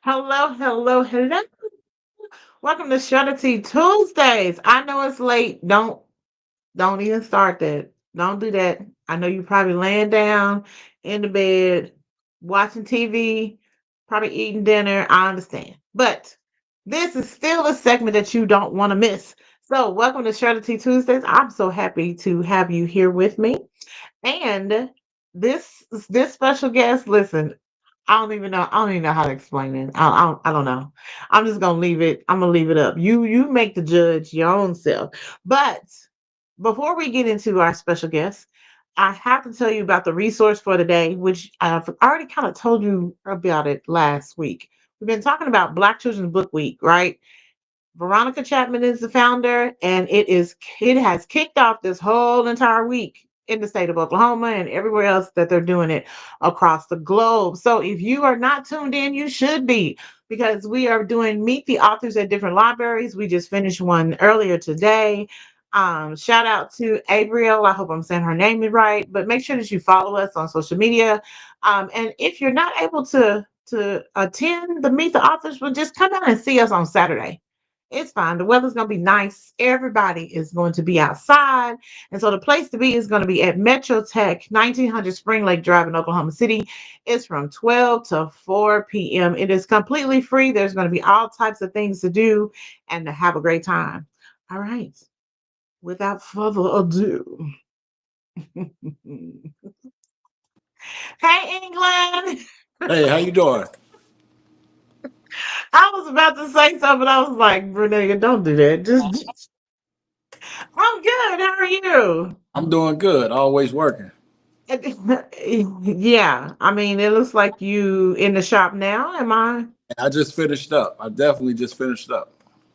Hello, hello, hello. Welcome to Strategy Tuesdays. I know it's late. Don't even start that. Don't do that. I know you're probably laying down in the bed, watching TV, probably eating dinner. I understand. But this is still a segment that you don't want to miss. So, welcome to Strategy Tuesdays. I'm so happy to have you here with me. And this special guest, listen, I don't even know how to explain it. I don't know. I'm just gonna leave it. I'm gonna leave it up. You make the judge your own self. But before we get into our special guest, I have to tell you about the resource for today, which I've already kind of told you about it last week. We've been talking about Black Children's Book Week, right? Veronica Chapman is the founder, and it has kicked off this whole entire week in the state of Oklahoma and everywhere else that they're doing it across the globe. So if you are not tuned in, you should be because we are doing meet the authors at different libraries. We just finished one earlier today. Shout out to Abriel. I hope I'm saying her name is right, but make sure that you follow us on social media. And if you're not able to attend the meet the authors, well, just come out and see us on Saturday. It's fine. The weather's going to be nice. Everybody is going to be outside. And so the place to be is going to be at Metro Tech, 1900 Spring Lake Drive in Oklahoma City. It's from 12 to 4 p.m. It is completely free. There's going to be all types of things to do and to have a great time. All right. Without further ado. Hey, England. Hey, how you doing? I was about to say something. I was like, Renee, don't do that. I'm good. How are you? I'm doing good. Always working. Yeah, I mean, it looks like you in the shop now. Am I? I just finished up. I definitely just finished up.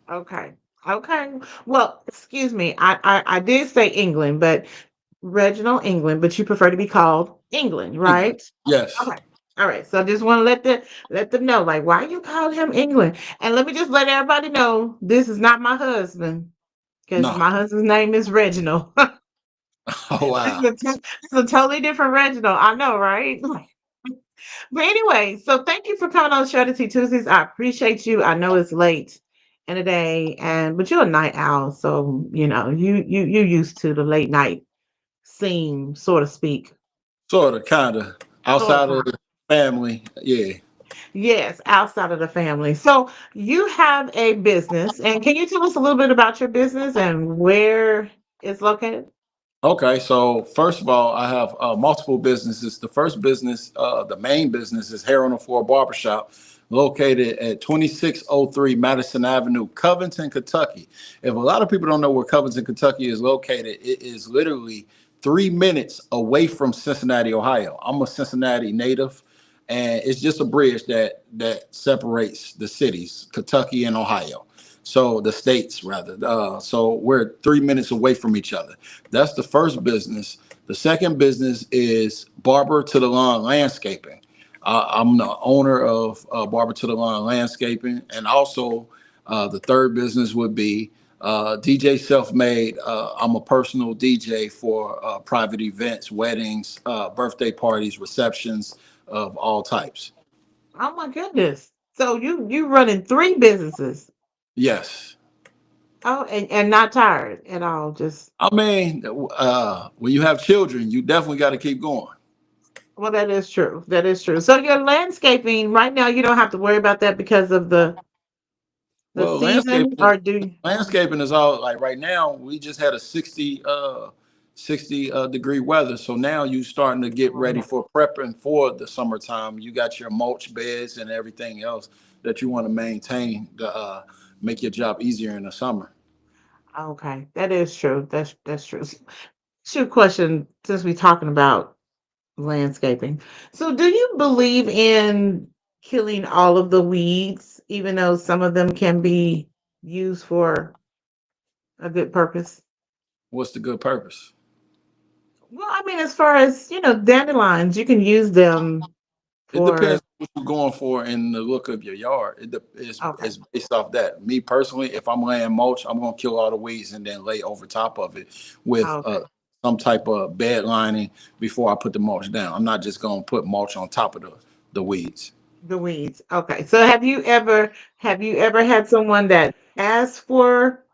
Okay. Okay. Well, excuse me. I did say England, but Reginald England, but you prefer to be called England, England. right? Yes. Okay. All right. So I just want to let them know, like, why you call him England? And let me just let everybody know this is not my husband, because No. my husband's name is Reginald. Oh This is wow. this is a totally different Reginald. I know, right? But anyway, so thank you for coming on Strategy Tuesdays. I appreciate you. I know it's late in the day, and but you're a night owl, so you used to the late night scene, so to speak. Sort of, kind of. Sort Outside of. of the family. Yeah. Yes, outside of the family. So you have a business, and can you tell us a little bit about your business and where it's located? Okay. So first of all, I have multiple businesses. The first business, the main business, is Hair on the Floor Barbershop, located at 2603 Madison Avenue, Covington, Kentucky. If a lot of people don't know where Covington, Kentucky is located, it is literally 3 minutes away from Cincinnati, Ohio. I'm a Cincinnati native, and it's just a bridge that separates the cities, Kentucky and Ohio. So the states rather. So we're 3 minutes away from each other. That's the first business. The second business is Barber to the Lawn Landscaping. I'm the owner of Barber to the Lawn Landscaping, and also the third business would be DJ Self Made. I'm a personal DJ for private events, weddings, birthday parties, receptions of all types. Oh my goodness. So you running three businesses. Yes. Oh, and not tired at all. Just I mean, when you have children, you definitely got to keep going. well, that is true. That is true. So your landscaping right now, you don't have to worry about that because of the Well, season, or do you? landscaping is all like right now. We just had a 60 degree weather, so now you starting to get ready for prepping for the summertime. You got your mulch beds and everything else that you want to maintain to make your job easier in the summer. Okay, that is true. That's true. Shoot, question since we're talking about landscaping. So, do you believe in killing all of the weeds, even though some of them can be used for a good purpose? What's the good purpose? Well, I mean, as far as dandelions, you can use them It depends for. what you're going for in the look of your yard. Okay. It's based off that. Me personally, if I'm laying mulch, I'm gonna kill all the weeds and then lay over top of it with Okay. some type of bed lining before I put the mulch down. I'm not just gonna put mulch on top of the weeds. The weeds. Okay. So have you ever had someone that asked for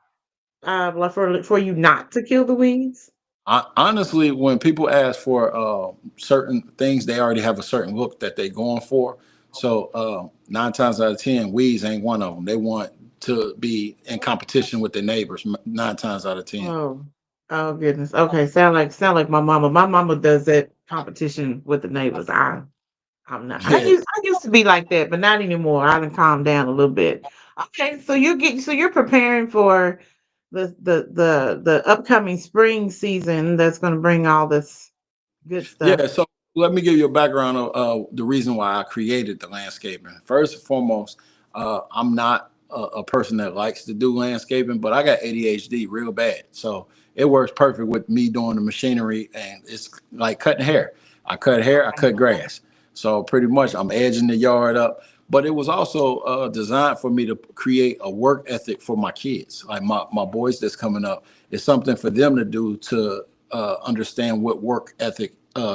like for you not to kill the weeds? Honestly, when people ask for certain things, they already have a certain look that they're going for. So 9 times out of 10, weeds ain't one of them. They want to be in competition with their neighbors. 9 times out of 10. Oh, oh goodness. Okay, sound like my mama. My mama does that competition with the neighbors. I'm not. I Yeah, used I used to be like that, but not anymore. I done calmed down a little bit. Okay, so you're preparing for the upcoming spring season that's going to bring all this good stuff. yeah. So let me give you a background of the reason why I created the landscaping. First and foremost, I'm not a person that likes to do landscaping, but I got ADHD real bad. So it works perfect with me doing the machinery, and it's like cutting hair. I cut hair, I cut grass. So pretty much I'm edging the yard up. But it was also designed for me to create a work ethic for my kids, like my boys that's coming up. It's something for them to do to understand what work ethic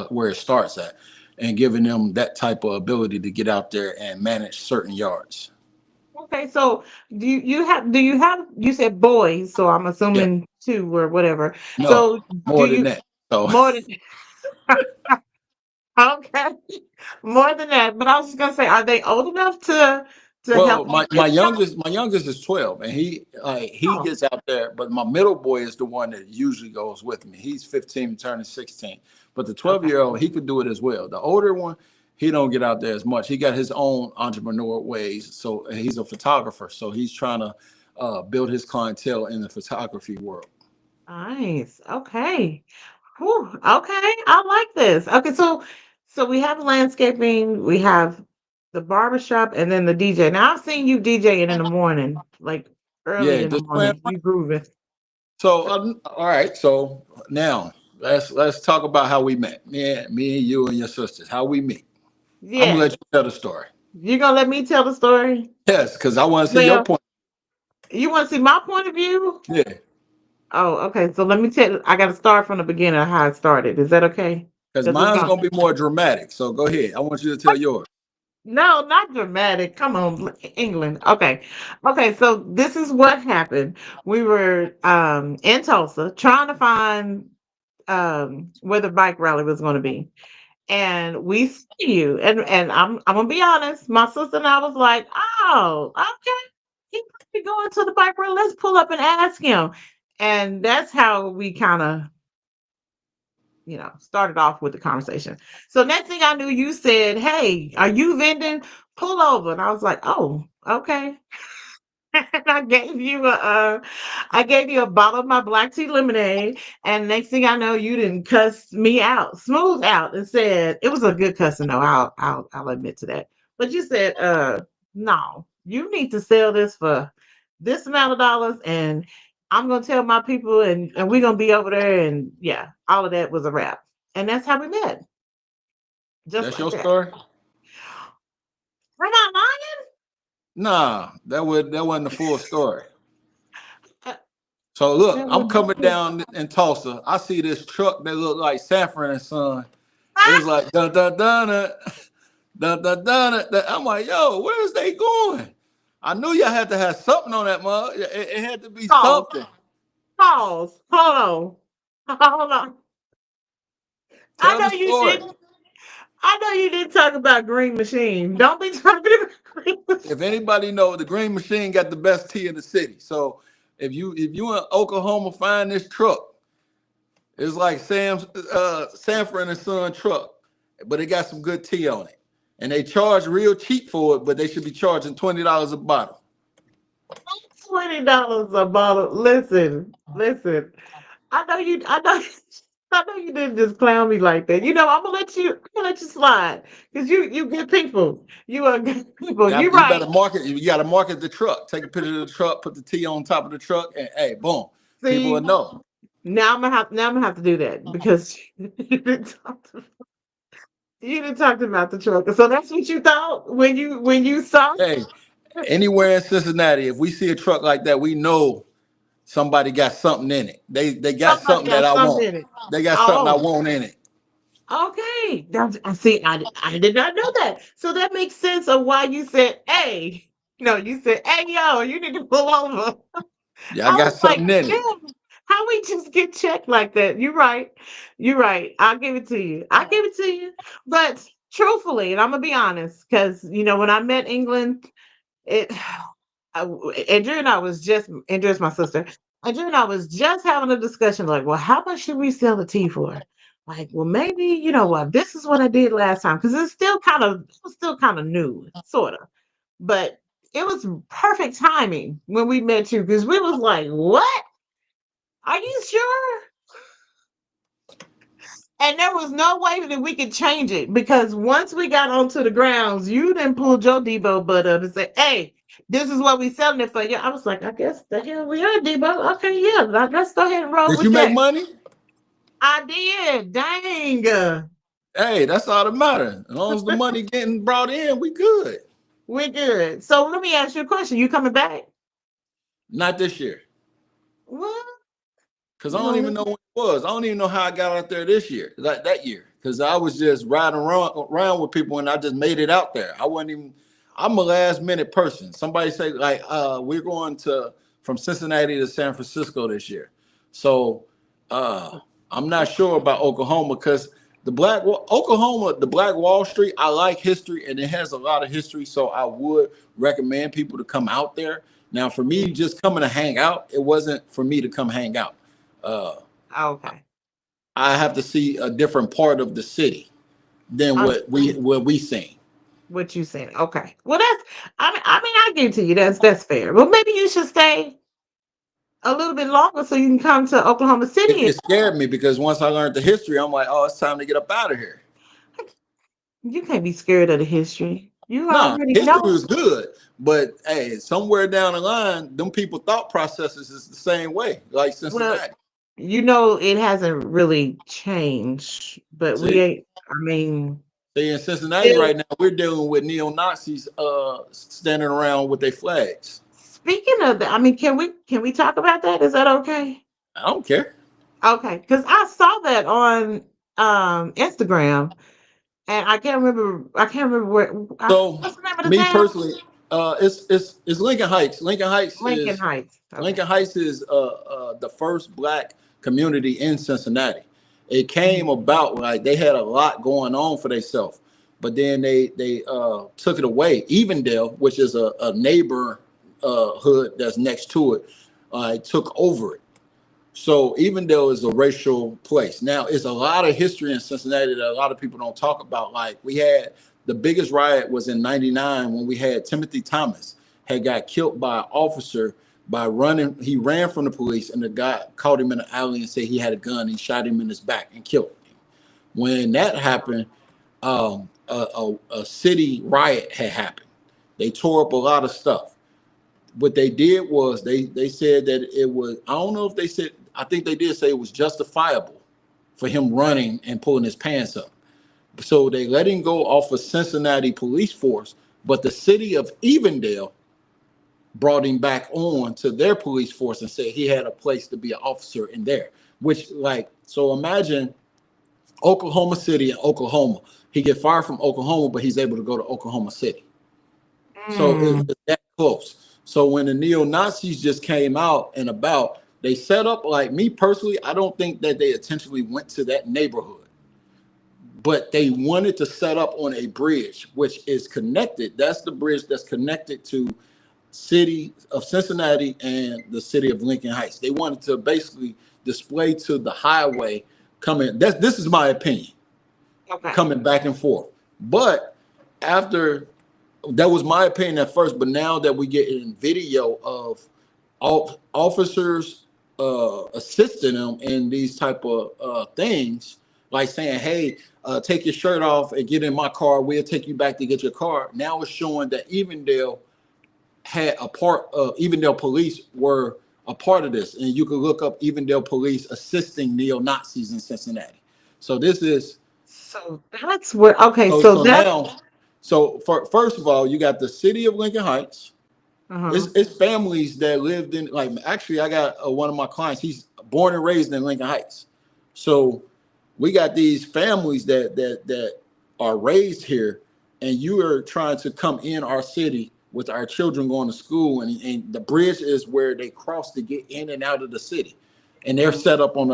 where it starts at, and giving them that type of ability to get out there and manage certain yards. Okay, so do you have you said boys, so I'm Yeah, assuming two or whatever. no, So do more than you that. So more than okay, more than that. But I was just gonna say, are they old enough to well, help you my get out? youngest is 12, and he Oh, gets out there. But my middle boy is the one that usually goes with me. He's 15, turning 16. But the 12-year okay. old, he could do it as well. The older one, he don't get out there as much. He got his own entrepreneur ways. So he's a photographer. So he's trying to build his clientele in the photography world. Nice. Okay. Whew, okay. I like this. Okay, so we have landscaping, we have the barbershop, and then the DJ. Now I've seen you DJing in the morning, like early Yeah, in the just playing. morning. You grooving. So all right. So now let's talk about how we met. Me and you and your sisters. How we meet. I'm gonna Yeah. let you tell the story. You gonna let me tell the story? Yes, because I want to see your Well, point. you want to see my point of view? Yeah, Oh, okay. So let me tell. I got to start from the beginning of how it started. Is that okay? because Because it's mine's gonna. gonna be more dramatic. So go ahead. I want you to tell yours. No, not dramatic. Come on, England. Okay. Okay, so this is what happened. We were in Tulsa trying to find where the bike rally was going to be. And we see you. And I'm gonna be honest, my sister and I was like, "Oh, okay. He might be going to the bike rally. Let's pull up and ask him." And that's how we kind of started off with the conversation. So next thing I knew, you said, "Hey, are you vending? Pull over." And I was like, "Oh, okay." And I gave you a bottle of my black tea lemonade, and next thing I know, you didn't cuss me out, smooth out, and said it was a good cussing though. I'll admit to that. But you said, no, you need to sell this for this amount of dollars, and I'm gonna tell my people, and we're gonna be over there, and yeah, all of that was a wrap, and that's how we met, just That's like your that. story. Am I lying? Nah, that wasn't the full story. Uh, So look, that I'm wasn't coming true. down in Tulsa. I see this truck that look like Sanford and Son. It's Ah! like dun dun dun dun dun dun dun. Dun. I'm like, yo, where's they going? I knew y'all had to have something on that mug. It had to be Pause. something. Pause. Hold on. Hold on. I Tell the know you story. didn't. I know you didn't talk about Green Machine. Don't be talking about Green Machine. If anybody know, the Green Machine got the best tea in the city. So if you in Oklahoma find this truck, it's like Sanford and Son truck, but it got some good tea on it, and they charge real cheap for it, but they should be charging $20 a bottle. $20 a bottle. Listen, listen. I know you. I know. I know you didn't just clown me like that. I'm gonna let you. I'm gonna let you slide because you good people. You are good people. Yeah, You're you right. better market. You got to market the truck. Take a picture of the truck, put the tea on top of the truck, and hey, boom, people will See, know. now I'm gonna have to do that because you didn't talk about the truck. So that's what you thought when you saw Hey, anywhere in Cincinnati, if we see a truck like that, we know somebody got something in it. They got somebody something that got I something want. in it. They got something I Oh, want in it. Okay. See, I did not know that. So that makes sense of why you said, hey. No, you said, hey, yo, you need to pull over. Yeah, I I got was like, something in it. damn, how we just get checked like that? You're right. You're right. I'll give it to you. I give it to you. But truthfully, and I'm gonna be honest, because when I met England, it Andrew and I was just Andrew's my sister. Andrew and I was just having a discussion like, well, how much should we sell the tea for? Like, well, maybe, what, this is what I did last time. Because it was still kind of new, sort of. But it was perfect timing when we met you because we was like, what? Are you sure? And there was no way that we could change it because once we got onto the grounds, you then pulled your Debo butt up and said, hey, this is what we selling it for. Yeah, I was like, I guess the hell we are, Debo. Okay, yeah, let's go ahead and roll Did with you make that. money? I did. Dang. Hey, that's all that matters. As long as the money getting brought in, we good. We're good. So let me ask you a question. You coming back? Not this year. What? Cause I You don't gonna even know when it was. I don't even know how I got out there this year, like that year. Cause I was just riding around with people and I just made it out there. I wasn't even. I'm a last minute person. Somebody say like, we're going to from Cincinnati to San Francisco this year. So uh, I'm not sure about Oklahoma because Oklahoma, the Black Wall Street. I like history and it has a lot of history. So I would recommend people to come out there. Now, for me, Mm, just coming to hang out, it wasn't for me to come hang out. Uh, okay. I have to see a different part of the city than Understood. what we seen. What you saying? Okay. Well, I mean, I give it to you. That's fair. Well, maybe you should stay a little bit longer so you can come to Oklahoma City. It scared me because once I learned the history, I'm like, oh, it's time to get up out of here. You can't be scared of the history. You Nah, already history know. was good, but hey, somewhere down the line, them people thought processes is the same way, like Well, Cincinnati. it hasn't really changed, but we See, ain't. I mean, see, in Cincinnati still right now, we're dealing with neo Nazis standing around with their flags. speaking of that. I mean, can we talk about that? Is that okay? I don't care. Okay, because I saw that on Instagram, and I can't remember So, what's the name of the me town? personally, it's Lincoln Heights. Lincoln Heights. Okay. Lincoln Heights is the first black community in Cincinnati. It Mhm. came about like they had a lot going on for themselves, but then they took it away. Evendale, which is a neighbor hood that's next to it, took over it. So even though it's a racial place, now it's a lot of history in Cincinnati that a lot of people don't talk about. Like we had the biggest riot was in '99 when we had Timothy Thomas had got killed by an officer by running. He ran from the police and the guy caught him in the alley and said he had a gun. He shot him in his back and killed him. When that happened, a city riot had happened. They tore up a lot of stuff. What they did was they said that it was, I don't know if they said, I think they did say it was justifiable for him running and pulling his pants up. So they let him go off of Cincinnati police force, but the city of Evendale brought him back on to their police force and said he had a place to be an officer in there. Which like, so imagine Oklahoma City and Oklahoma. He get fired from Oklahoma, but he's able to go to Oklahoma City. So Mm, it's that close. So when the neo Nazis just came out and about, they set up like me personally. I don't think that they intentionally went to that neighborhood, but they wanted to set up on a bridge which is connected. That's the bridge that's connected to city of Cincinnati and the city of Lincoln Heights. They wanted to basically display to the highway coming. This is my opinion, okay. coming back and forth. But after that was my opinion at first, but now that we get in video of officers assisting them in these type of things, like saying, "Hey, take your shirt off and get in my car. We'll take you back to get your car." Now it's showing that Evendale had a part of Evendale police were a part of this, and you can look up Evendale police assisting neo Nazis in Cincinnati. So this is So that's where. Okay. so So so that's. now. So first of all, you got the city of Lincoln Heights. Uh-huh. It's families that lived in, like, actually I got one of my clients. He's born and raised in Lincoln Heights. So We got these families that are raised here, and you are trying to come in our city with our children going to school, and the bridge is where they cross to get in and out of the city, and they're set up on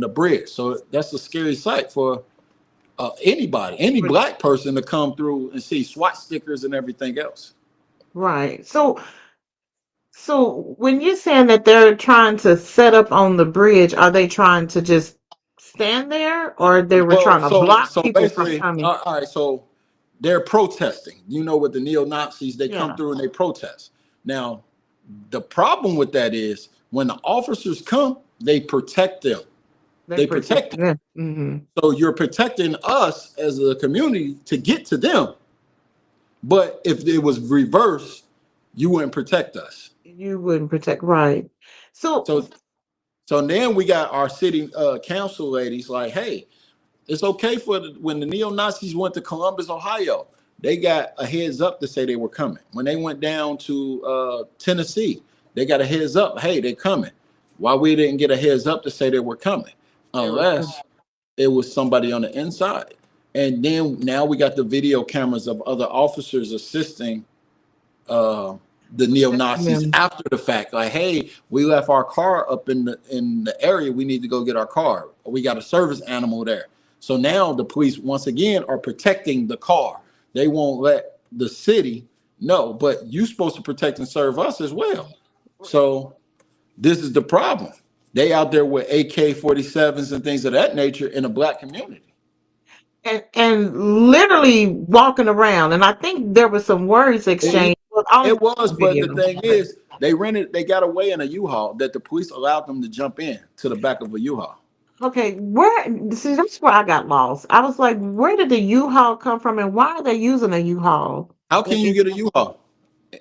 the bridge. So that's a scary sight for anybody, any black person to come through and see SWAT stickers and everything else. Right. So when you're saying that they're trying to set up on the bridge, are they trying to just stand there, or they were Well, trying to so block so people from basically, coming? all right. So they're protesting. You know, with the neo Nazis, they come Yeah, through and they protest. Now, the problem with that is when the officers come, they protect them. they They protect protect them. them. Hmm. So you're protecting us as a community to get to them. But if it was reversed, you wouldn't protect us. You wouldn't protect, right? So, So so then we got our city council ladies like, hey, it's okay for when the neo Nazis went to Columbus, Ohio. They got a heads up to say they were coming. When they went down to Tennessee, they got a heads up. Hey, they're coming. Why we didn't get a heads up to say they were coming, they were unless it was somebody on the inside. And then now we got the video cameras of other officers assisting uh, the neo protecting Nazis them. after the fact. Like, hey, we left our car up in the area. We need to go get our car. We got a service animal there. So now the police once again are protecting the car. They won't let the city know, but you're supposed to protect and serve us as well. So this is the problem. They out there with AK-47s and things of that nature in a black community. And literally walking around. And I think there was some words It, exchanged. Well, I only it saw was, the but video. the thing is, they got away in a U-Haul that the police allowed them to jump in to the back of a U-Haul. Okay, see, that's where I got lost. I was like, where did the U-Haul come from, and why are they using a U-Haul? How can It, you it, get a U-Haul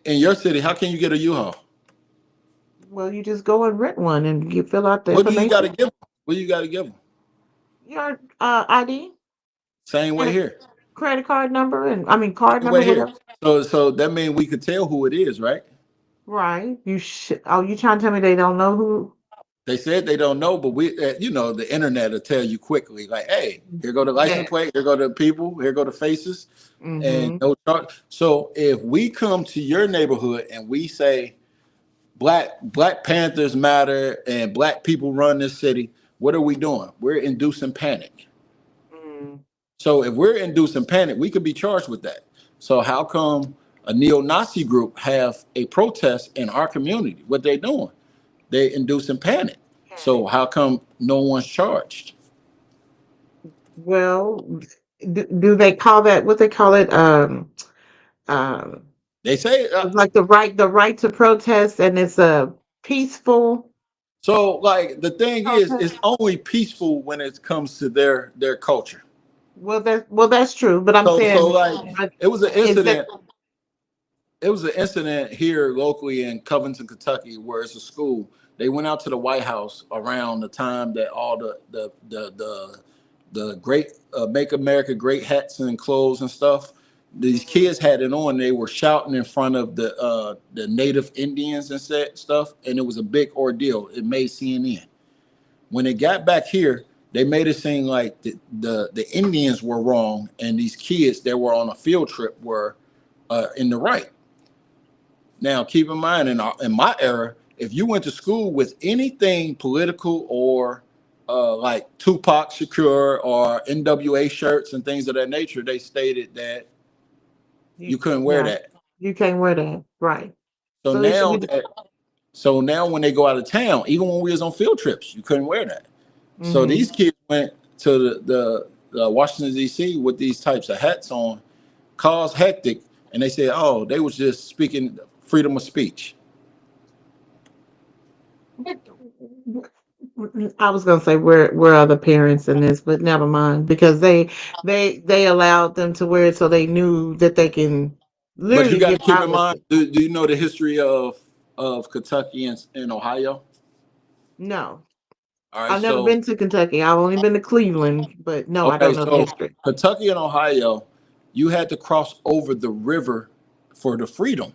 in your city? How can you get a U-Haul? well, you just go and rent one and you fill out the What do you got to information. give them? What do you got to give them? Your ID Same way and a here. credit card number, and I mean card Same number, way here. whatever. So that means we could tell who it is, right? Right. You should. Oh, you trying to tell me they don't know who? They said they don't know, but the internet will tell you quickly. Like, hey, here go the license Yeah. plate. Here go the people. Here go the faces, and Mm-hmm. no charge. So if we come to your neighborhood and we say Black Panthers matter and black people run this city, what are we doing? We're inducing panic. Mm. So if we're inducing panic, we could be charged with that. So how come a neo-Nazi group have a protest in our community? What they doing? They inducing panic. So how come no one's charged? Well, do they call that what they call it? Um, They say like the right to protest, and it's a peaceful so. Like the thing is, protest. it's only peaceful when it comes to their culture. Well, that's true, but I'm So saying, like but it was an is that incident it was an incident here locally in Covington, Kentucky, where it's a school. They went out to the White House around the time that all the great Make America Great hats and clothes and stuff. These kids had it on. They were shouting in front of the native Indians and stuff, and it was a big ordeal. It made CNN. When they got back here, they made it seem like the Indians were wrong, and these kids that were on a field trip were in the right. Now, keep in mind, in my era, if you went to school with anything political or like Tupac Shakur or NWA shirts and things of that nature, they stated that you couldn't wear yeah, that. you can't wear that, right? So So it should now, be. that, so now when they go out of town, even when we was on field trips, you couldn't wear that. So Hmm. these kids went to the Washington D.C. with these types of hats on, caused hectic, and they said, oh, they was just speaking freedom of speech. I was gonna say where are the parents in this, but never mind because they allowed them to wear it so they knew that they can But you literally got to get keep in mind, violent. do you know the history of Kentucky and Ohio? No, All right, I've never so been to Kentucky. I've only been to Cleveland, but no, I okay, don't know the so history. Kentucky and Ohio, you had to cross over the river for the freedom.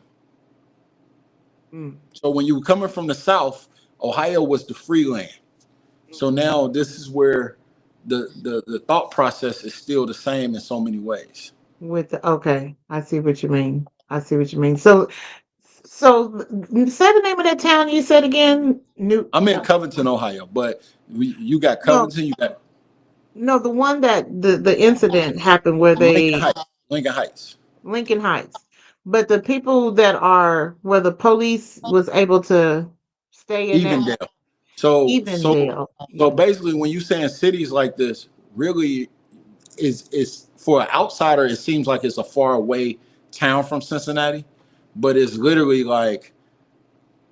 Mm, So when you were coming from the south, Ohio was the free land. So mhm. now this is where the thought process is still the same in so many ways. With okay, I see what you mean. I see what you mean. Say the name of that town you said again. New, I'm in Covington, Ohio, but you got no, Covington, you got no, the one that the incident happened where Lincoln they Heights. Lincoln Heights, Lincoln Heights, but the people that are where the police was able to stay in that Evendale. So so Evendale. so Yeah. basically, when you saying cities like this, really is for an outsider, it seems like it's a far away town from Cincinnati, but it's literally like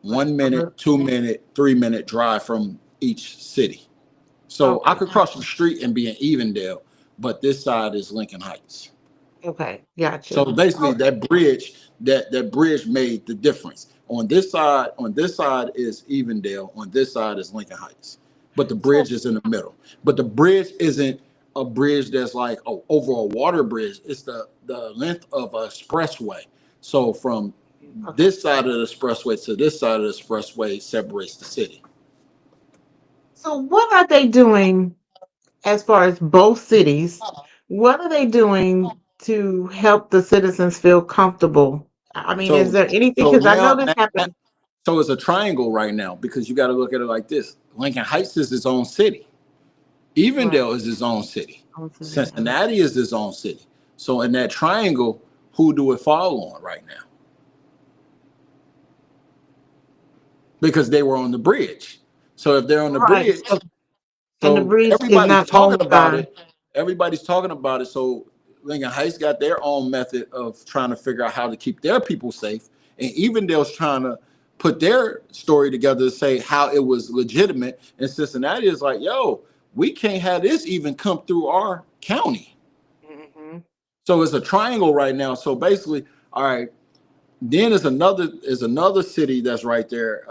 Like 1 minute, 2 minute, 3 minute drive from each city. So I okay, could cross the street and be in Evendale, but this side is Lincoln Heights. okay, So gotcha. basically, Oh, that bridge made the difference. On this side is Evendale. On this side is Lincoln Heights. But the so bridge is in the middle. But the bridge isn't a bridge that's like over a water bridge. It's the length of a expressway. So from okay. this side of the expressway to this side of the expressway separates the city. So what are they doing as far as both cities? What are they doing to help the citizens feel comfortable? I mean, is So there anything? so Because I know now, this happened. so it's a triangle right now because you got to look at it like this. Lincoln Heights is its own city. Right. Evendale is his own city. On city. Cincinnati is his own city. So in that triangle, who do it fall on right now? Because they were on the bridge. So if they're on the Right. bridge, So, and the so bridge is everybody's not talking owned about by. it. Everybody's talking about it. So Lincoln Heights got their own method of trying to figure out how to keep their people safe. And Evendale's trying to put their story together to say how it was legitimate. And Cincinnati is like, yo, we can't have this even come through our county. Mhm. So it's a triangle right now. So basically, all right. Then is another city that's right there.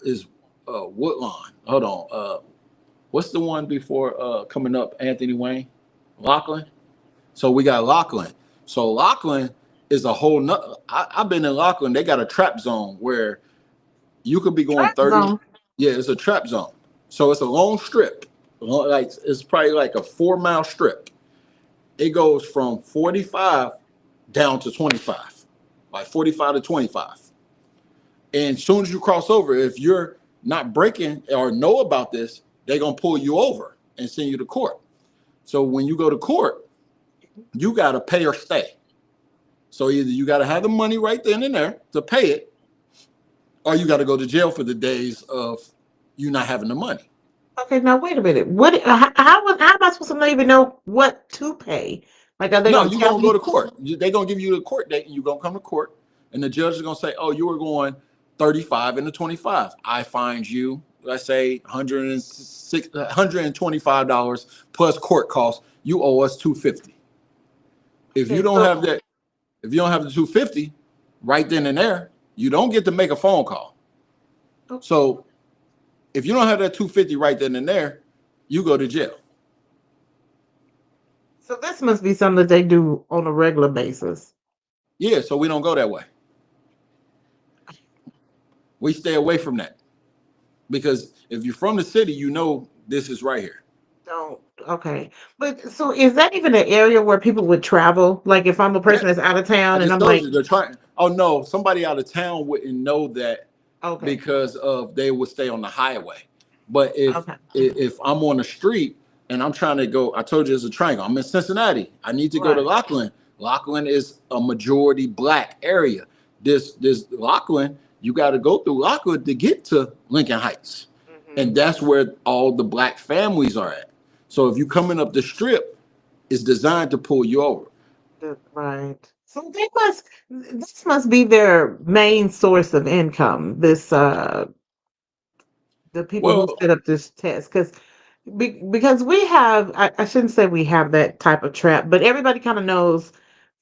Is Woodlawn. Hold on. What's the one before coming up? Anthony Wayne, Lachlan. So we got Lachlan. So Lachlan is a whole nother. I've been in Lachlan. They got a trap zone where you could be going Trap 30. zone. Yeah, it's a trap zone. So it's a long strip. Like it's probably like a 4 mile strip. It goes from 45 down to 25, like 45 to 25. And as soon as you cross over, if you're not breaking or know about this, they're gonna pull you over and send you to court. So when you go to court, you gotta pay or stay. So either you gotta have the money right then and there to pay it, or you gotta go to jail for the days of you not having the money. Okay, now wait a minute. How am I supposed to not even know what to pay? Like, are they No, gonna you're tell gonna go me? to court. They're gonna give you the court date, and you're gonna come to court, and the judge is gonna say, "Oh, you were going 35 into 25. I find you, let's say, $125 plus court costs. You owe us 250. If you Okay, don't have that, if you don't have the 250, right then and there, you don't get to make a phone call. so So if you don't have that 250 right then and there, you go to jail. so this must be something that they do on a regular basis. Yeah, so we don't go that way. We stay away from that because if you're from the city, you know this is right here. Don't. Okay, but so is that even an area where people would travel? Like, if I'm a Yeah, person that's out of I town and just I'm told like, you they're trying. Oh no, somebody out of town wouldn't know that okay, because of they would stay on the highway. But if okay, if I'm on the street and I'm trying to go, I told you it's a triangle. I'm in Cincinnati. I need to go to right. Lachlan. Lachlan is a majority black area. This Lachlan, you got to go through Lachlan to get to Lincoln Heights, Hmm. and that's where all the black families are at. So if you coming up the strip, it's designed to pull you over. Right. So they must. This must be their main source of income. This the people who Well, set up this test because we have I shouldn't say we have that type of trap, but everybody kind of knows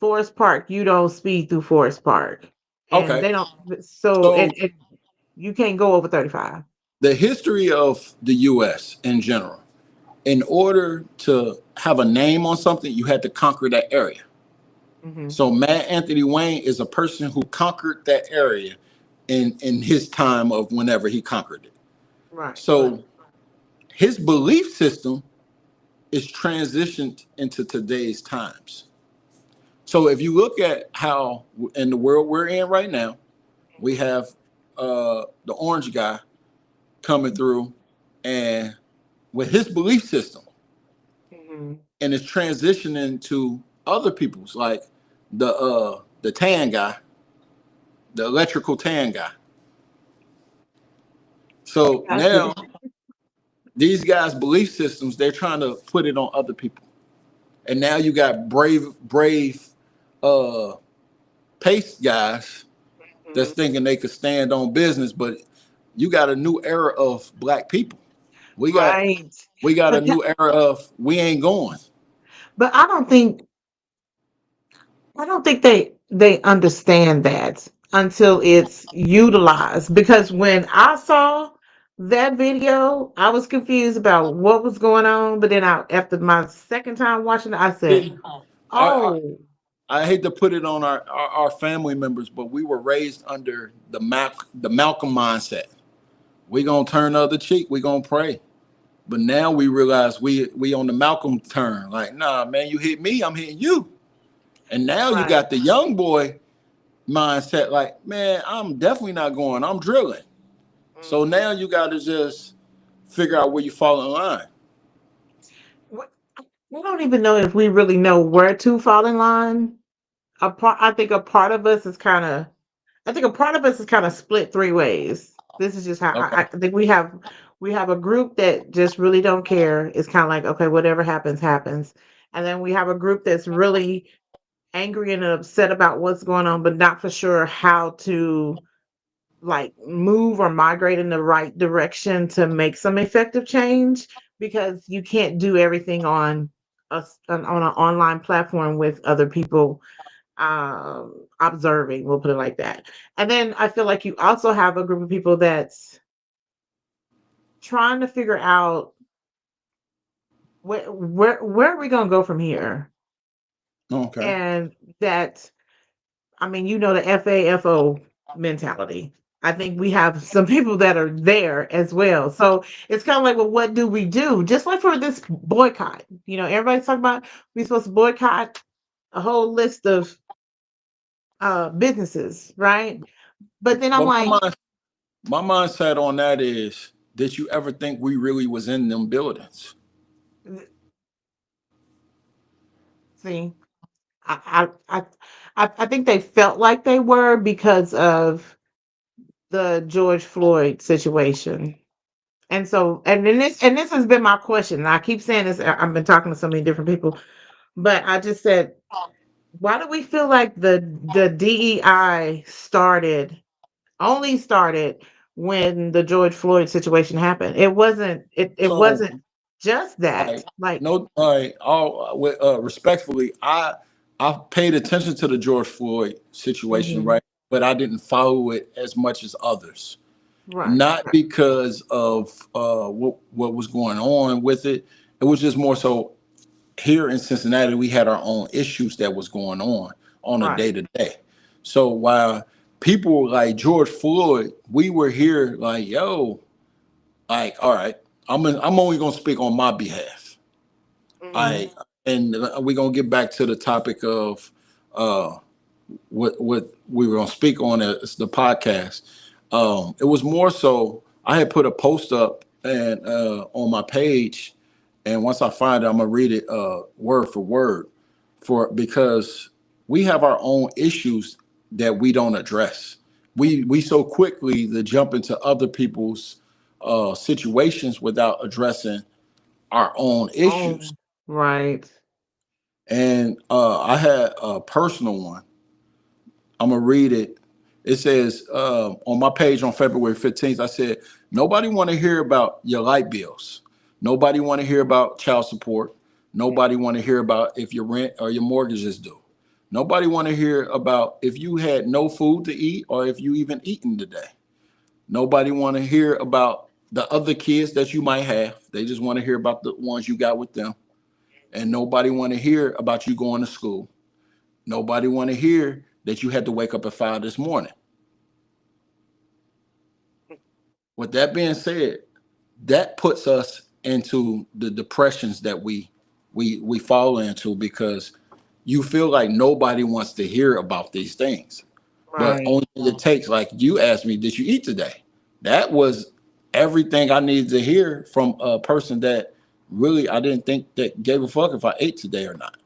Forest Park, you don't speed through Forest Park, and okay. they don't, so So and you can't go over 35. the history of the US in general, in order to have a name on something, you had to conquer that area. Hmm. So Mad Anthony Wayne is a person who conquered that area in his time of whenever he conquered it. Right. So his belief system it's transitioned into today's times. So if you look at how in the world we're in right now, we have the orange guy coming through and with his belief system, Mhm. and it's transitioning to other people's like the tan guy, the electrical tan guy. So I now see. these guys' belief systems, they're trying to put it on other people. And now you got brave uh pace guys that's Mhm. thinking they could stand on business, but you got a new era of black people. We got Right. we got a But new era of we ain't going. but I don't think they understand that until it's utilized. Because when I saw that video, I was confused about what was going on. But then after my second time watching it, I said, See, I, I "Oh, I hate to put it on our family members, but we were raised under the Malcolm mindset. We gonna turn the other cheek. We gonna pray. But now we realize we on the Malcolm turn. Like, nah, man, you hit me, I'm hitting you. And now you right." got the young boy mindset. Like, man, I'm definitely not going. I'm drilling. So Mhm. now you got to just figure out where you fall in line. What- I don't even know if we really know where to fall in line. I think a part of us is kind of I think a part of us is kind of split three ways. This is just how I Okay. think we have a group that just really don't care. It's kind of like, okay, whatever happens, happens. And then we have a group that's really angry and upset about what's going on, but not for sure how to like move or migrate in the right direction to make some effective change, because you can't do everything on an online platform with other people observing, we'll put it like that. And then I feel like you also have a group of people that's trying to figure out where are we going to go from here. Okay. And that, I mean, the FAFO mentality. I think we have some people that are there as well. So it's kind of like, well, what do we do? Just like for this boycott, everybody's talking about we're supposed to boycott a whole list of businesses, right? But then I'm But like, my mindset on that is, did you ever think we really was in them buildings? see, I I think they felt like they were because of the George Floyd situation. And this has been my question. And I keep saying this. I've been talking to so many different people, but I just said, why do we feel like the DEI only started when the George Floyd situation happened? It So wasn't just that. like Like, no, all respectfully, I paid attention to the George Floyd situation, mhm, right? But I didn't follow it as much as others. right, Not because of what was going on with it. It was just more so here in Cincinnati, we had our own issues that was going on a day right. to day. So while people like George Floyd, we were here like, yo, like, all right, I'm only gonna speak on my behalf. Mhm. I and we're gonna get back to the topic of uh what we were gonna speak on as the podcast. It was more so I had put a post up and on my page, and once I find it, I'm gonna read it word for word for because we have our own issues that we don't address. We so quickly to jump into other people's situations without addressing our own issues. Oh, right. And I had a personal one. I'm gonna read it. It says on my page on February 15th, I said, nobody want to hear about your light bills. Nobody want to hear about child support. Nobody want to hear about if your rent or your mortgage is due. Nobody want to hear about if you had no food to eat or if you even eaten today. Nobody want to hear about the other kids that you might have. They just want to hear about the ones you got with them. And nobody want to hear about you going to school. Nobody want to hear that you had to wake up at 5 this morning. With that being said, that puts us into the depressions that we we fall into, because you feel like nobody wants to hear about these things. But Right. only thing it takes, like you asked me, did you eat today? That was everything I needed to hear from a person that really I didn't think that gave a fuck if I ate today or not.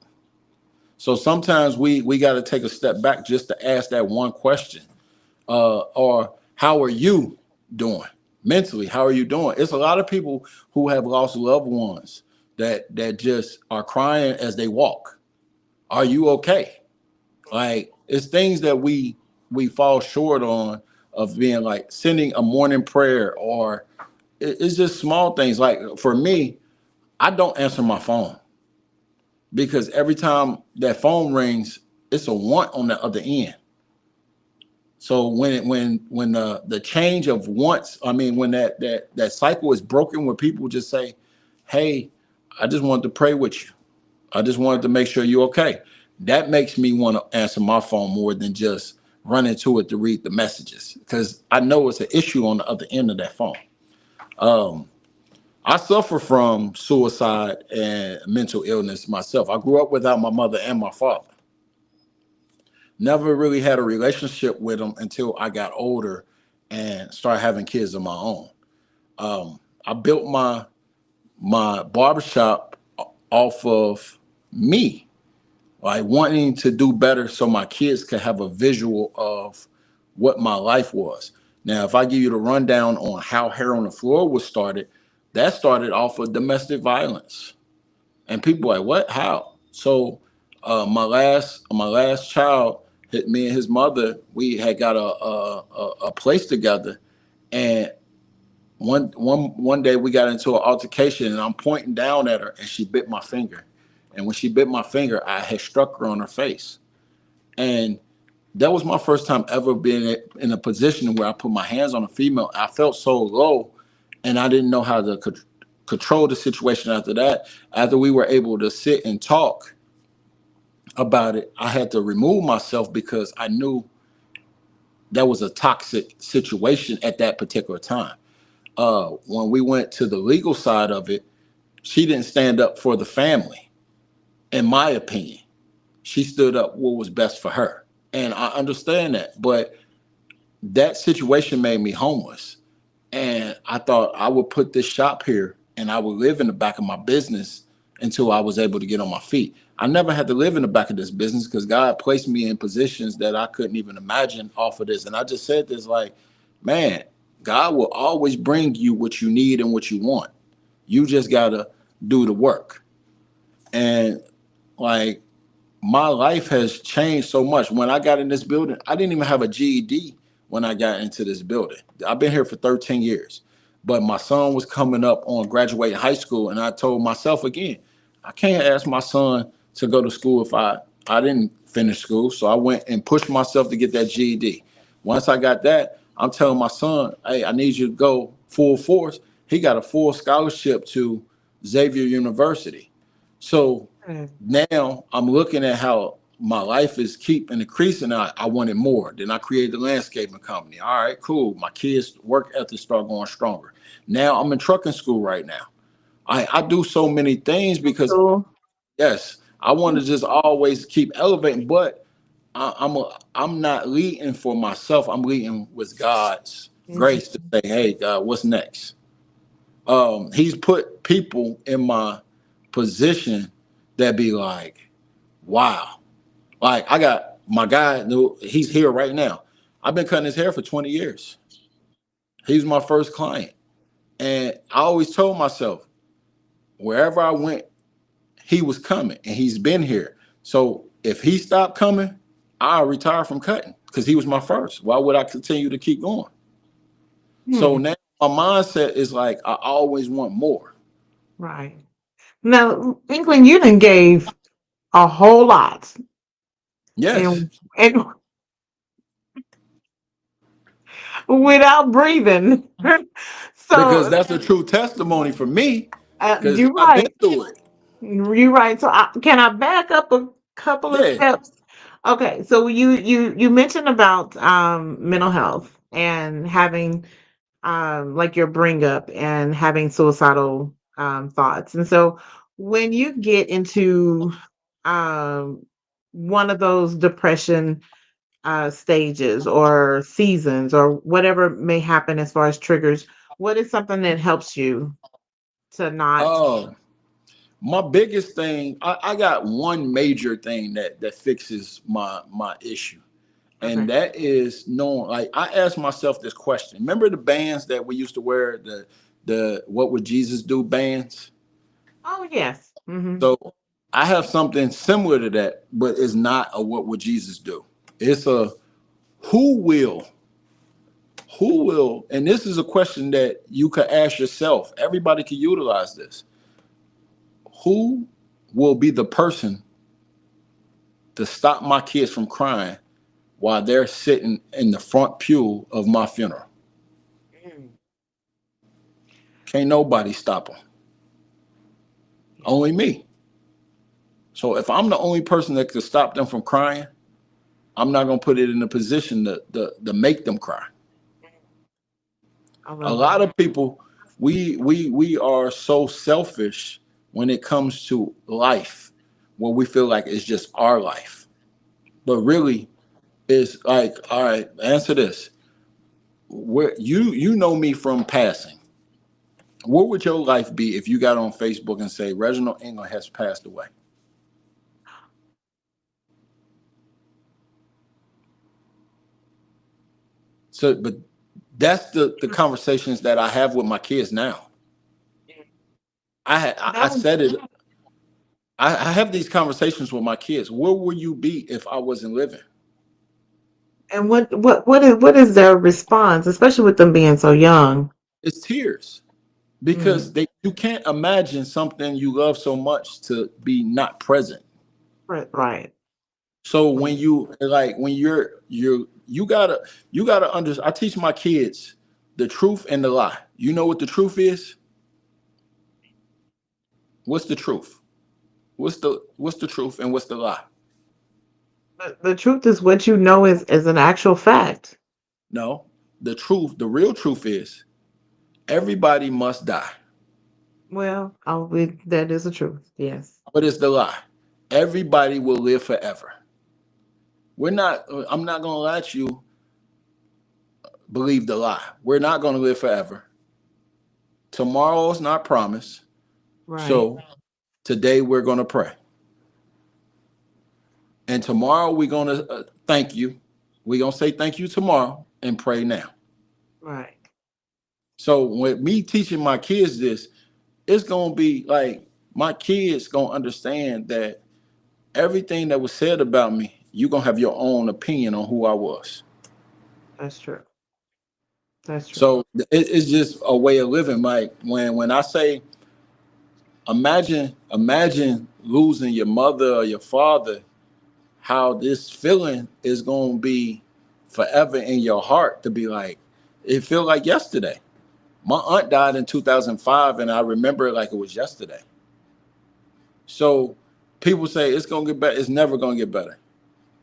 So sometimes we got to take a step back just to ask that one question, or how are you doing mentally? How are you doing? It's a lot of people who have lost loved ones that just are crying as they walk. Are you okay? Like, it's things that we fall short on, of being like sending a morning prayer, or it's just small things. Like for me, I don't answer my phone, because every time that phone rings, it's a want on the other end. So when the change of wants, I mean, when that cycle is broken, where people just say, "Hey, I just wanted to pray with you. I just wanted to make sure you're okay." That makes me want to answer my phone more than just running to it to read the messages, because I know it's an issue on the other end of that phone. Um, I suffer from suicide and mental illness myself. I grew up without my mother and my father. Never really had a relationship with them until I got older and started having kids of my own. I built my barbershop off of me, like wanting to do better so my kids could have a visual of what my life was. Now, if I give you the rundown on how Hair on the Floor was started, that started off of domestic violence. And people like, what? How? So my last child, me and his mother, we had got a place together, and one day we got into an altercation, and I'm pointing down at her, and she bit my finger. And when she bit my finger, I had struck her on her face. And that was my first time ever being in a position where I put my hands on a female. I felt so low, and I didn't know how to control the situation after that. After we were able to sit and talk about it, I had to remove myself, because I knew that was a toxic situation at that particular time. When we went to the legal side of it, she didn't stand up for the family, in my opinion. She stood up what was best for her. And I understand that. But that situation made me homeless. And I thought I would put this shop here and I would live in the back of my business until I was able to get on my feet. I never had to live in the back of this business, because God placed me in positions that I couldn't even imagine off of this. And I just said this, like, man, God will always bring you what you need and what you want. You just got to do the work. And like, my life has changed so much. When I got in this building, I didn't even have a GED when I got into this building. I've been here for 13 years, but my son was coming up on graduating high school, and I told myself again, I can't ask my son to go to school if I didn't finish school. So I went and pushed myself to get that GED. Once I got that, I'm telling my son, hey, I need you to go full force. He got a full scholarship to Xavier University. So Mm. now I'm looking at how my life is keeping increasing. I wanted more. Then I created the landscaping company. All right, cool. My kids' work ethic start going stronger. Now I'm in trucking school right now. I do so many things because, Cool. yes, I want to just always keep elevating, but I'm not leading for myself. I'm leading with God's grace to Mhm. say, hey, God, what's next? He's put people in my position that be like, wow. Like, I got my guy, he's here right now. I've been cutting his hair for 20 years. He's my first client. And I always told myself, wherever I went, he was coming, and he's been here. So if he stopped coming, I'll retire from cutting, because he was my first. Why would I continue to keep going? So Hmm. now my mindset is like, I always want more. Right. Now, England, you done gave a whole lot, Yes, and without breathing. because So that's a true testimony for me, because you're I've been right. through it. You're right. So can I back up a couple of Yeah. steps? Okay. So you mentioned about mental health and having like your bring up and having suicidal thoughts. And so when you get into um one of those depression stages or seasons or whatever may happen as far as triggers, what is something that helps you to not? Oh, my biggest thing, I got one major thing that fixes my issue. And Okay. that is knowing, like, I asked myself this question. Remember the bands that we used to wear, the what would Jesus do bands? Oh yes. Hmm. So I have something similar to that, but it's not a what would Jesus do? It's a who will, who will, and this is a question that you could ask yourself. Everybody can utilize this. Who will be the person to stop my kids from crying while they're sitting in the front pew of my funeral? Mm, Can't nobody stop them. yeah. Only me. So if I'm the only person that could stop them from crying, I'm not gonna put it in a position to make them cry. I A love lot that. of people, we are so selfish when it comes to life, where we feel like it's just our life. But really, it's like, all right, answer this. Where you know me from passing. What would your life be if you got on Facebook and say Reginald England has passed away? So, but that's the conversations that I have with my kids now. I That was, said it. I have these conversations with my kids. Where would you be if I wasn't living? and what is their response, especially with them being so young? It's tears because Mm, they you can't imagine something you love so much to be not present. right, right, So when right. you like when you gotta understand. I teach my kids the truth and the lie. You know what the truth is? What's the truth? What's the truth and what's the lie? The truth is what you know is an actual fact. No, the truth, the real truth is everybody must die. Well, that is the truth. Yes. What is the lie? Everybody will live forever. I'm not gonna let you believe the lie. We're not gonna live forever. Tomorrow's not promised. Right, So today we're gonna pray. And tomorrow we're gonna thank you. We're gonna say thank you tomorrow and pray now. right, So with me teaching my kids this, it's gonna be like my kids gonna understand that everything that was said about me, you're gonna have your own opinion on who I was. that's true. That's true. So it's just a way of living. Like when I say, imagine losing your mother or your father, how this feeling is gonna be forever in your heart to be like, it feel like yesterday. My aunt died in 2005, and I remember it like it was yesterday. So people say it's gonna get better. It's never gonna get better.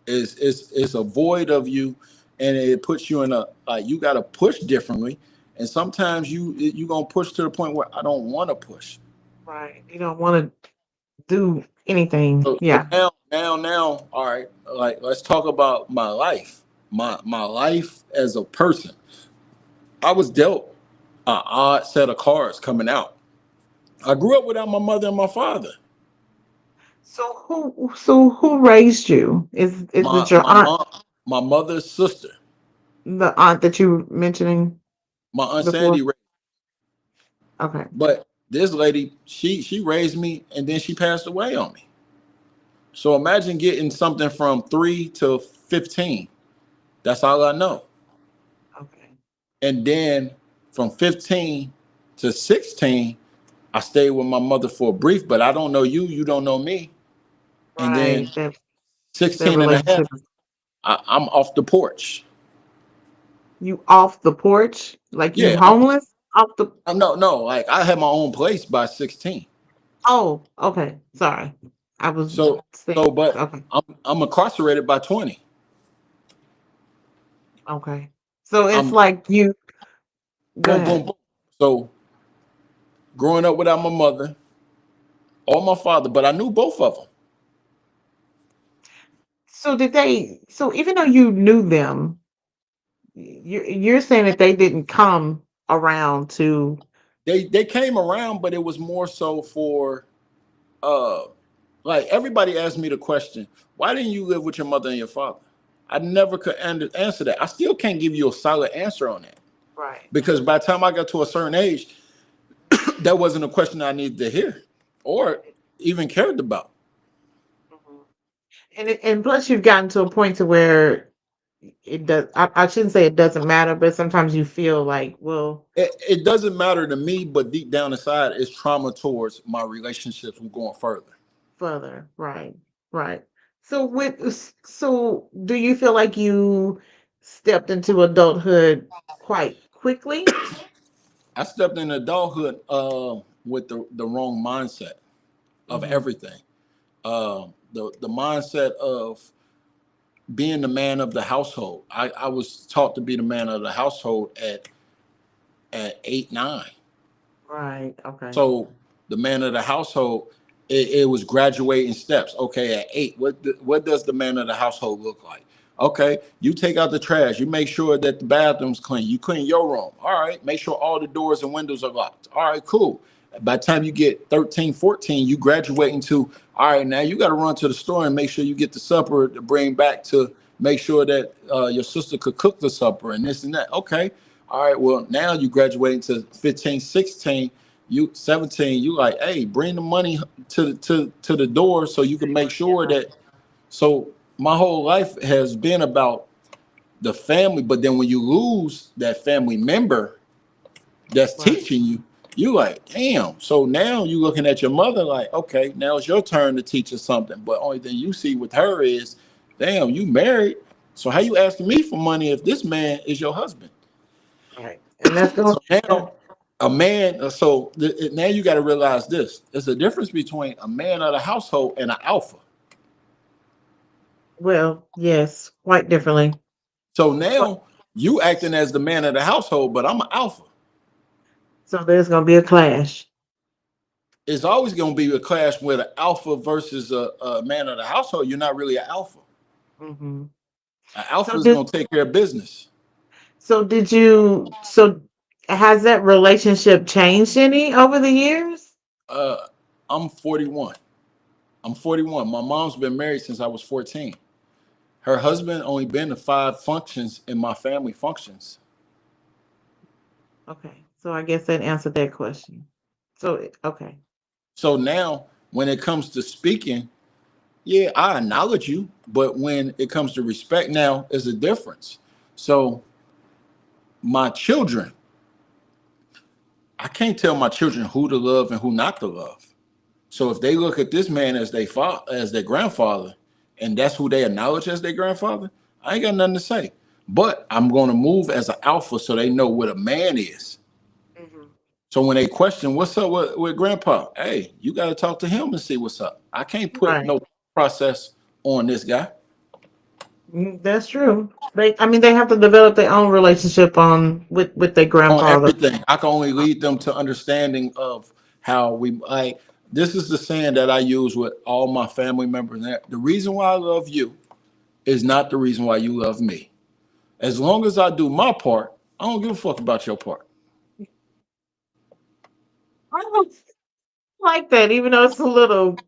It's a void of you, and it puts you in a like you got to push differently, and sometimes you gonna push to the point where I don't want to push. Right. You don't want to do anything. So Yeah. now, all right, like let's talk about my life, my life as a person. I was dealt an odd set of cards coming out. I grew up without my mother and my father. So who raised you? Is My it your my aunt, mom, my mother's sister, the aunt that you were mentioning my aunt before? Sandy. Okay. But this lady, she raised me and then she passed away on me. So imagine getting something from 3 to 15. That's all I know. Okay. And then from 15 to 16, I stayed with my mother for a brief, but I don't know you, you don't know me. And then Right. That 16 and a half, relationship. I'm off the porch. You off the porch? Like you Yeah, homeless? Off the no, like I had my own place by 16. Oh, okay. Sorry. I was So, saying but okay. I'm incarcerated by 20. Okay. So it's I'm like you go boom, boom, ahead. boom. So growing up without my mother, or my father, but I knew both of them. So did they? So even though you knew them, you're saying that they didn't come around to. They came around, but it was more so for uh like everybody asked me the question, why didn't you live with your mother and your father? I never could answer that. I still can't give you a solid answer on that Right. because by the time I got to a certain age, that wasn't a question I needed to hear or Right. even cared about. Mhm. And plus you've gotten to a point to where it does. I shouldn't say it doesn't matter, but sometimes you feel like, well, It doesn't matter to me, but deep down inside, it's trauma towards my relationships from going further. further. Right. Right. So do you feel like you stepped into adulthood quite quickly? I stepped in adulthood with the wrong mindset of Hmm. everything. The mindset of being the man of the household. I was taught to be the man of the household at 8, 9. Right. Okay. So the man of the household, it was graduating steps. Okay, at 8, what does the man of the household look like? Okay, you take out the trash. You make sure that the bathroom's clean. You clean your room. All right, make sure all the doors and windows are locked. All right, cool. By the time you get 13, 14, you graduate into, all right, now you got to run to the store and make sure you get the supper to bring back to make sure that your sister could cook the supper and this and that. Okay. All right. Well, now you graduate to 15, 16, you 17, you like, hey, bring the money to the door so you can make sure Yeah. that. So my whole life has been about the family, but then when you lose that family member that's Right. teaching you, you like, damn. So now you looking at your mother like, okay, now it's your turn to teach her something. But only thing you see with her is, damn, you married. So how you asking me for money if this man is your husband? Right. And that's going. So now a man, now you got to realize this. There's a difference between a man of the household and an alpha. Well, yes, quite differently. So Quite- now you acting as the man of the household, but I'm an alpha. So there's going to be a clash. It's always going to be a clash with an alpha versus a man of the household. You're not really an alpha. Hmm. An So alpha is did going to take care of business. so has that relationship changed any over the years? Uh, I'm 41. I'm 41. My mom's been married since I was 14. Her husband only been to 5 functions in my family functions. Okay. So I guess that answered that question. So okay. So now, when it comes to speaking, yeah, I acknowledge you, but when it comes to respect, now is a difference. So my children, I can't tell my children who to love and who not to love. So if they look at this man as as their grandfather, and that's who they acknowledge as their grandfather, I ain't got nothing to say. But I'm going to move as an alpha so they know what a man is. Hmm. So when they question what's up with grandpa, hey, you got to talk to him and see what's up. I can't put Right. no process on this guy That's true. I mean, they have to develop their own relationship on with their on grandfather. everything. I can only lead them to understanding of how we like. This is the saying that I use with all my family members. The reason why I love you is not the reason why you love me. As long as I do my part, I don't give a fuck about your part. I don't like that, even though it's a little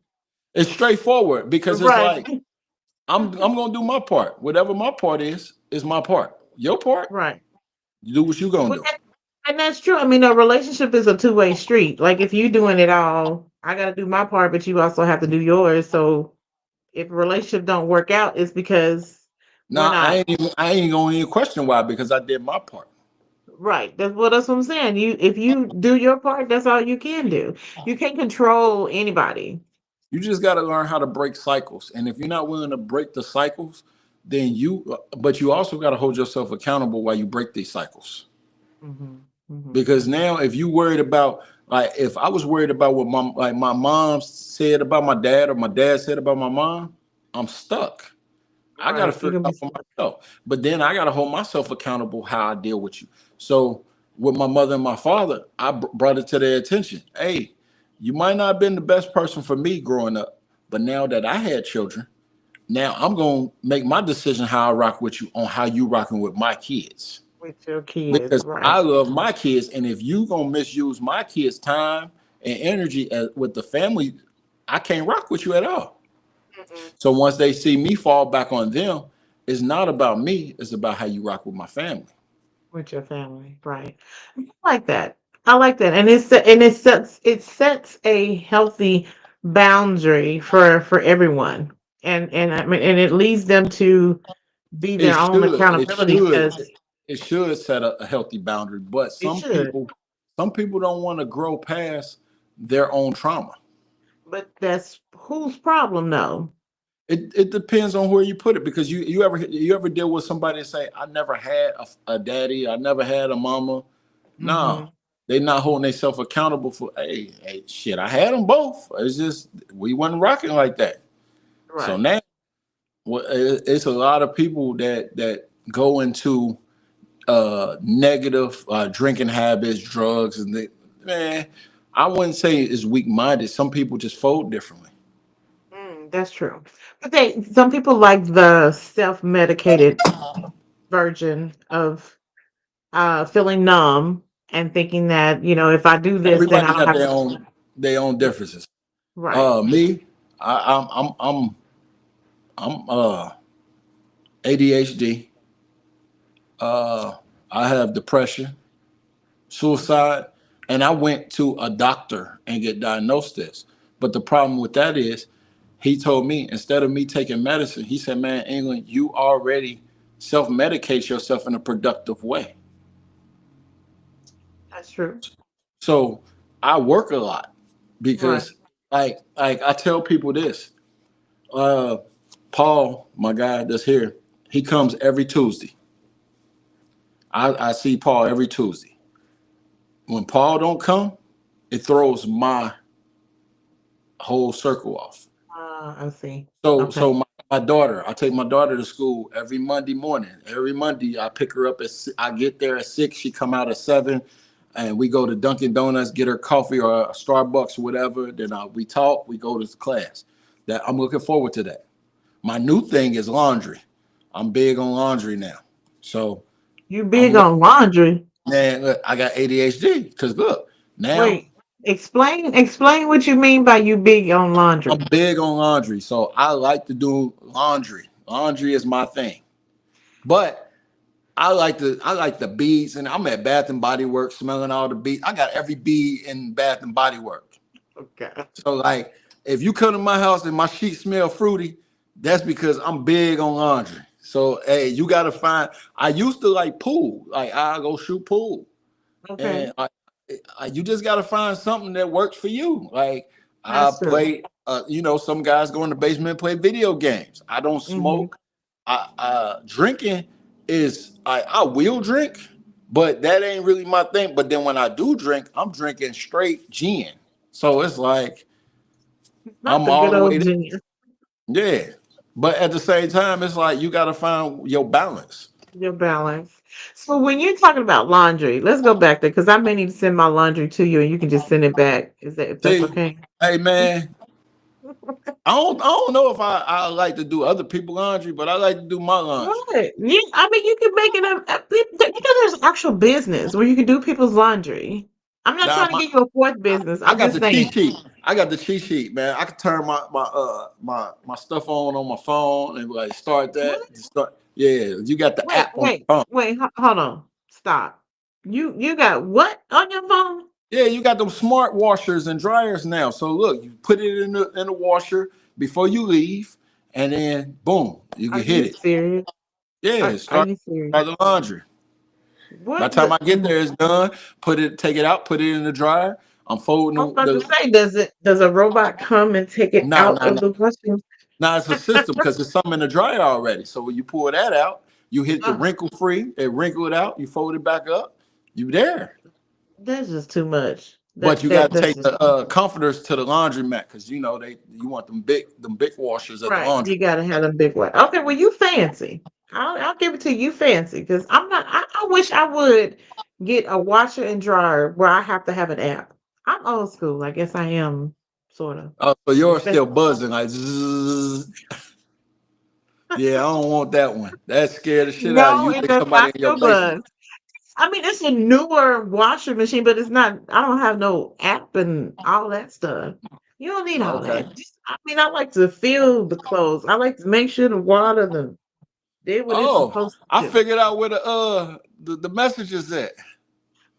It's straightforward because it's right. like I'm gonna do my part. Whatever my part is my part. Your part, Right. you do what you gonna Well, do. and that's true. I mean, a relationship is a two-way street. Like if you doing it all, I got to do my part, but you also have to do yours. So if a relationship don't work out, it's because we're Now not I ain't gonna even question why because I did my part. right. That's what I'm saying. If you do your part, that's all you can do. You can't control anybody. You just got to learn how to break cycles. And if you're not willing to break the cycles, then but you also got to hold yourself accountable while you break these cycles. Hmm. Hmm. Because now, if you worried about, like, if I was worried about what my mom said about my dad or my dad said about my mom, I'm stuck. I got to Right. You're figure gonna be out for stuck. myself. But then I got to hold myself accountable how I deal with you. So with my mother and my father, I brought it to their attention. Hey, you might not have been the best person for me growing up, but now that I had children, now I'm gonna make my decision how I rock with you on how you rocking with my kids. With your kids, Because I right? love my kids, and if you gonna misuse my kids' time and energy with the family, I can't rock with you at all. Mm-mm. So once they see me fall back on them, it's not about me, it's about how you rock with my family. With your family, right? I like that. I like that, and it sets a healthy boundary for everyone, and I mean, and it leads them to be It their own should, it accountability should, because it should set a healthy boundary. But it should. some people don't want to grow past their own trauma. But that's whose problem, though. It depends on where you put it, because you ever deal with somebody and say, I never had a daddy, I never had a mama. No, Hmm. they not holding themselves accountable for, hey, shit, I had them both. It's just we wasn't rocking like that. So Right. now, it's a lot of people that go into negative drinking habits, drugs, and man, I wouldn't say it's weak minded. Some people just fold differently. That's true. But some people like the self-medicated version of feeling numb and thinking that, if I do this, then I Everybody don't got have their to. own differences. Right. Me, I'm ADHD. Uh, I have depression, suicide, and I went to a doctor and get diagnosed this. But the problem with that is, he told me, instead of me taking medicine, he said, "Man, England, you already self-medicate yourself in a productive way." That's true. So I work a lot Right. because, like I tell people this. Uh, Paul, my guy that's here, he comes every Tuesday. I see Paul every Tuesday. When Paul don't come, it throws my whole circle off. I see. Okay. So my daughter, I take my daughter to school every Monday morning. Every Monday, I pick her up I get there at 6. She come out at 7, and we go to Dunkin' Donuts, get her coffee or a Starbucks or whatever. Then we talk. We go to class. That I'm looking forward to that. My new thing is laundry. I'm big on laundry now. So You I'm big on laundry. man, look, I got ADHD because look, now Wait. Explain what you mean by you big on I'm laundry. big on laundry. So I like to do laundry. Laundry is my thing. But I like the beads, and I'm at Bath and Body Works smelling all the beads. I got every bead in Bath and Body Works. Okay. So like, if you come to my house and my sheets smell fruity, that's because I'm big on laundry. So hey, you gotta find. I used to like pool. Like I go shoot pool, Okay. and you just gotta find something that works for you. Like I That's true. play. Some guys go in the basement and play video games. I don't Hmm. smoke. Drinking is I will drink, but that ain't really my thing. But then when I do drink, I'm drinking straight gin. So it's like Not I'm the all good the way old there. genius. Yeah. But at the same time, it's like you gotta find your balance. Your balance. So when you're talking about laundry, let's go back there because I may need to send my laundry to you and you can just send it back. Is that if that's See, okay? hey man, I don't know if I like to do other people's laundry, but I like to do my laundry. Right. I mean, you can make it there's actual business where you can do people's laundry. I'm not Now trying to give you a fourth business. I I'm got just the saying. cheat sheet. I got the cheat sheet, man. I can turn my stuff on my phone and like start What? that. Start. Yeah, you got the Wait, app on wait, your phone. wait. Hold on. Stop. You got what on your phone? Yeah, you got them smart washers and dryers now. So look, you put it in the washer before you leave, and then boom, you Are can hit you it. serious? Yeah, Are start you serious? the laundry. By What the time the? I get there, it's done. Take it out, put it in the dryer. I'm I was folding about to say, does a robot come and take it nah, out nah, of nah. the washing? Now it's a system because there's something in the dryer already. So when you pull that out, you hit the Uh, wrinkle free, it wrinkle it out, you fold it back up, you there. that's just too much. But That you that got to that's take just the comforters to the laundromat because you want them big washers at the right. laundry. You gotta have a big one. Okay, well you fancy. I'll give it to you fancy because I'm not. I wish I would get a washer and dryer where I have to have an app. I'm old school. I guess I am sort of. Oh, so yours Especially still buzzing like zzz. Yeah, I don't want that one. That scared the shit out of no, you. You it think does somebody not in your still basement. buzz. I mean, it's a newer washer machine, but it's not. I don't have no app and all that stuff. You don't need all Okay. that. Just, I mean, I like to feel the clothes. I like to make sure the water did what it's Oh, supposed I to do. figured out where the message is at.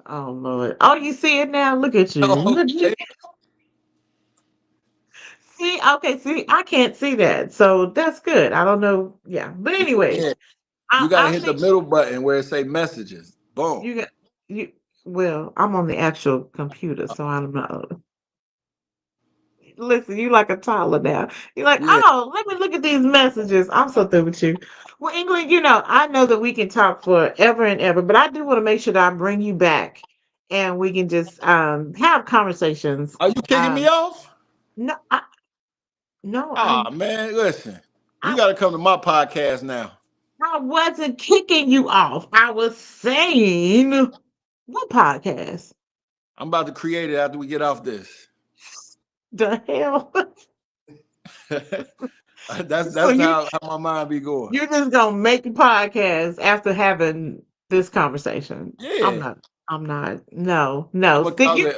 Oh Lord! Oh, you see it now? Look at you! Oh, Look at you! See, okay, see, I can't see that, so that's good. I don't know. Yeah, but anyways, yeah. You gotta I hit the think middle button where it say messages. Boom. you got you. Well, I'm on the actual computer, so I don't know. Listen, you like a toddler now. You're like, Yeah. oh, let me look at these messages. I'm so through with you. Well, England, I know that we can talk forever and ever, but I do want to make sure that I bring you back and we can just have conversations. Are you kicking me Um, off? no, no, Ah, man, listen. You I, gotta come to my podcast now. I wasn't kicking you off. I was saying, what podcast? I'm about to create it after we get off this. The hell? that's So that's how my mind be going. you're just gonna make a podcast after having this conversation. I'm Yeah. not. I'm not. No, no. I'm gonna Stick call you it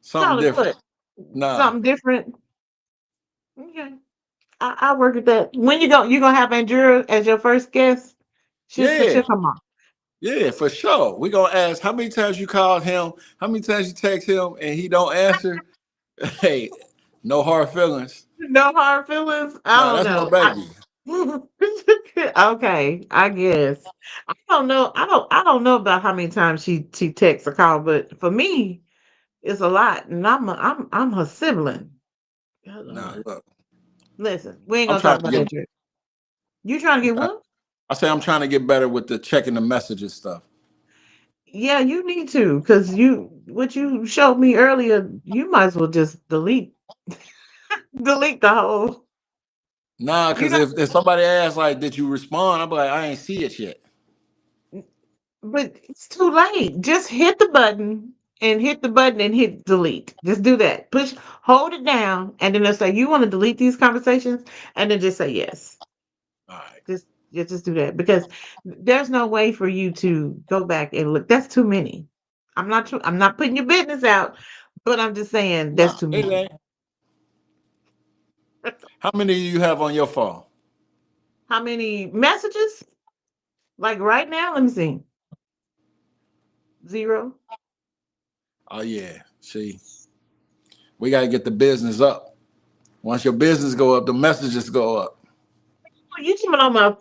something call it different. what? Nah. Something different. Okay. I work at that. When you gonna have Andrea as your first guest? She'll Yeah. come on. Yeah, for sure. We gonna ask how many times you called him, how many times you text him, and he don't answer. Hey, no hard feelings. No hard feelings. I Nah, don't that's my know. baby. Okay, I guess. I don't know. I don't know about how many times she texts or call, but for me, it's a lot, and I'm her sibling. Good Nah, Lord. look, Listen, we ain't I'm gonna trying talk to about that get. trick. You trying to get what? I say I'm trying to get better with the checking the messages stuff. Yeah, you need to, because what you showed me earlier, you might as well just delete the whole. Nah, You because if somebody asks like, did you respond? I'm like, I ain't see it yet. know, but it's too late. Just hit the button and hit the button and hit delete. Just do that. Hold it down, and then it'll say you want to delete these conversations, and then just say yes. All right. Just just do that because there's no way for you to go back and look. That's too many. I'm not putting your business out, but I'm just saying that's Nah, too it many. ain't. How many do you have on your phone? How many messages? Like right now, let me see. Zero. Oh yeah. See, we gotta get the business up. Once your business go up, the messages go up. Oh, you talking on my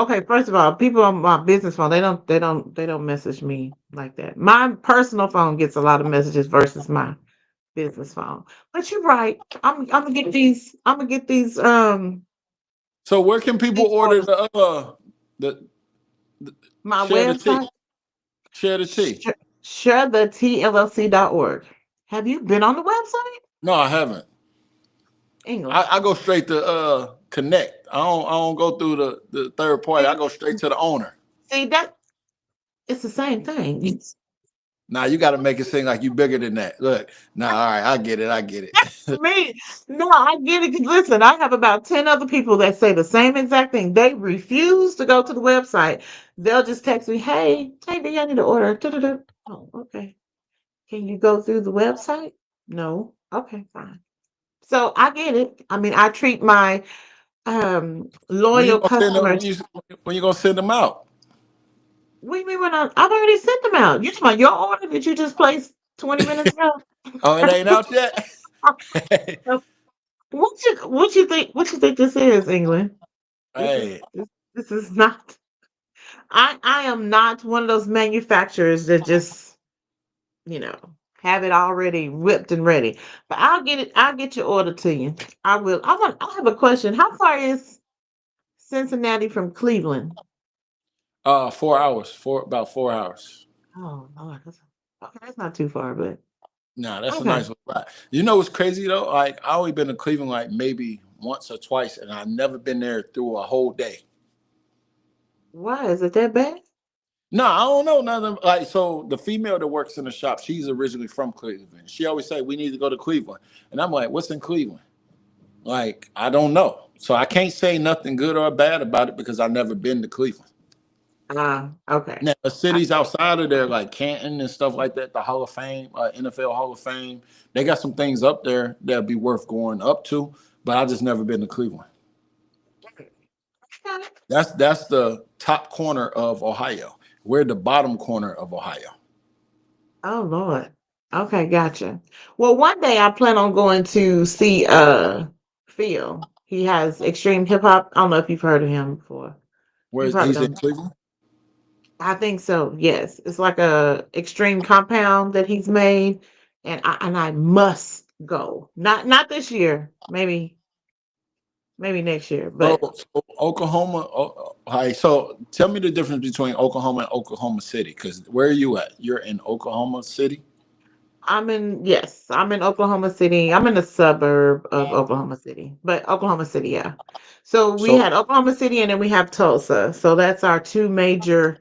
okay, first of all, people on my business phone, they don't message me like that. My personal phone gets a lot of messages versus my business phone. But you're right. I'm gonna get So where can people these order orders. the My share the tea? website, Share the tea. sharethetllc.org. Have you been on the website? No, I haven't. England. I go straight to connect. I don't go through the third party. I See, go straight to the owner. see that it's the same thing. Now you got to make it seem like you bigger than that. Look, now all right, I get it. I get it. Me. No, I get it. 'Cause listen, I have about 10 other people that say the same exact thing. They refuse to go to the website. They'll just text me, hey, D, I need to order. Da-da-da. Oh, okay. Can you go through the website? No. Okay, fine. So I get it. I mean, I treat my When you loyal gonna send them? customers. When you gonna send them out? What do you mean I've already sent them out? You talking about your order that you just placed 20 minutes ago? Oh, it ain't out yet. What you think this is, England? This is Hey, this is not. I am not one of those manufacturers that just you know have it already whipped and ready. But I'll get it. I'll get your order to you. I will. I have a question. How far is Cincinnati from Cleveland? 4 hours. About 4 hours. Oh Lord, okay. That's not too far, but Nah, that's a okay. nice little ride. You know what's crazy though? Like I only been to Cleveland like maybe once or twice, and I've never been there through a whole day. Why is it that bad? No, I don't know nothing. Like, so the female that works in the shop, she's originally from Cleveland. She always say we need to go to Cleveland, and I'm like, what's in Cleveland? Like, I don't know. So I can't say nothing good or bad about it because I've never been to Cleveland. Okay. Now, the I cities get it. outside of there, like Canton and stuff like that, the Hall of Fame, NFL Hall of Fame, they got some things up there that'd be worth going up to. But I just never been to Cleveland. Okay. That's the top corner of Ohio. We're the bottom corner of Ohio. Oh Lord. Okay, gotcha. Well, one day I plan on going to see Phil. He has extreme hip hop. I don't know if you've heard of him before. You Where probably he's in don't. Cleveland. I think so. Yes, it's like a extreme compound that he's made, and I must go. Not this year. Maybe next year. But So Oklahoma. Hi. So tell me the difference between Oklahoma and Oklahoma City. Because where are you at? You're in Oklahoma City. I'm in Oklahoma City. I'm in a suburb of Oklahoma City, but Oklahoma City, yeah. So we So had Oklahoma City, and then we have Tulsa. So that's our two major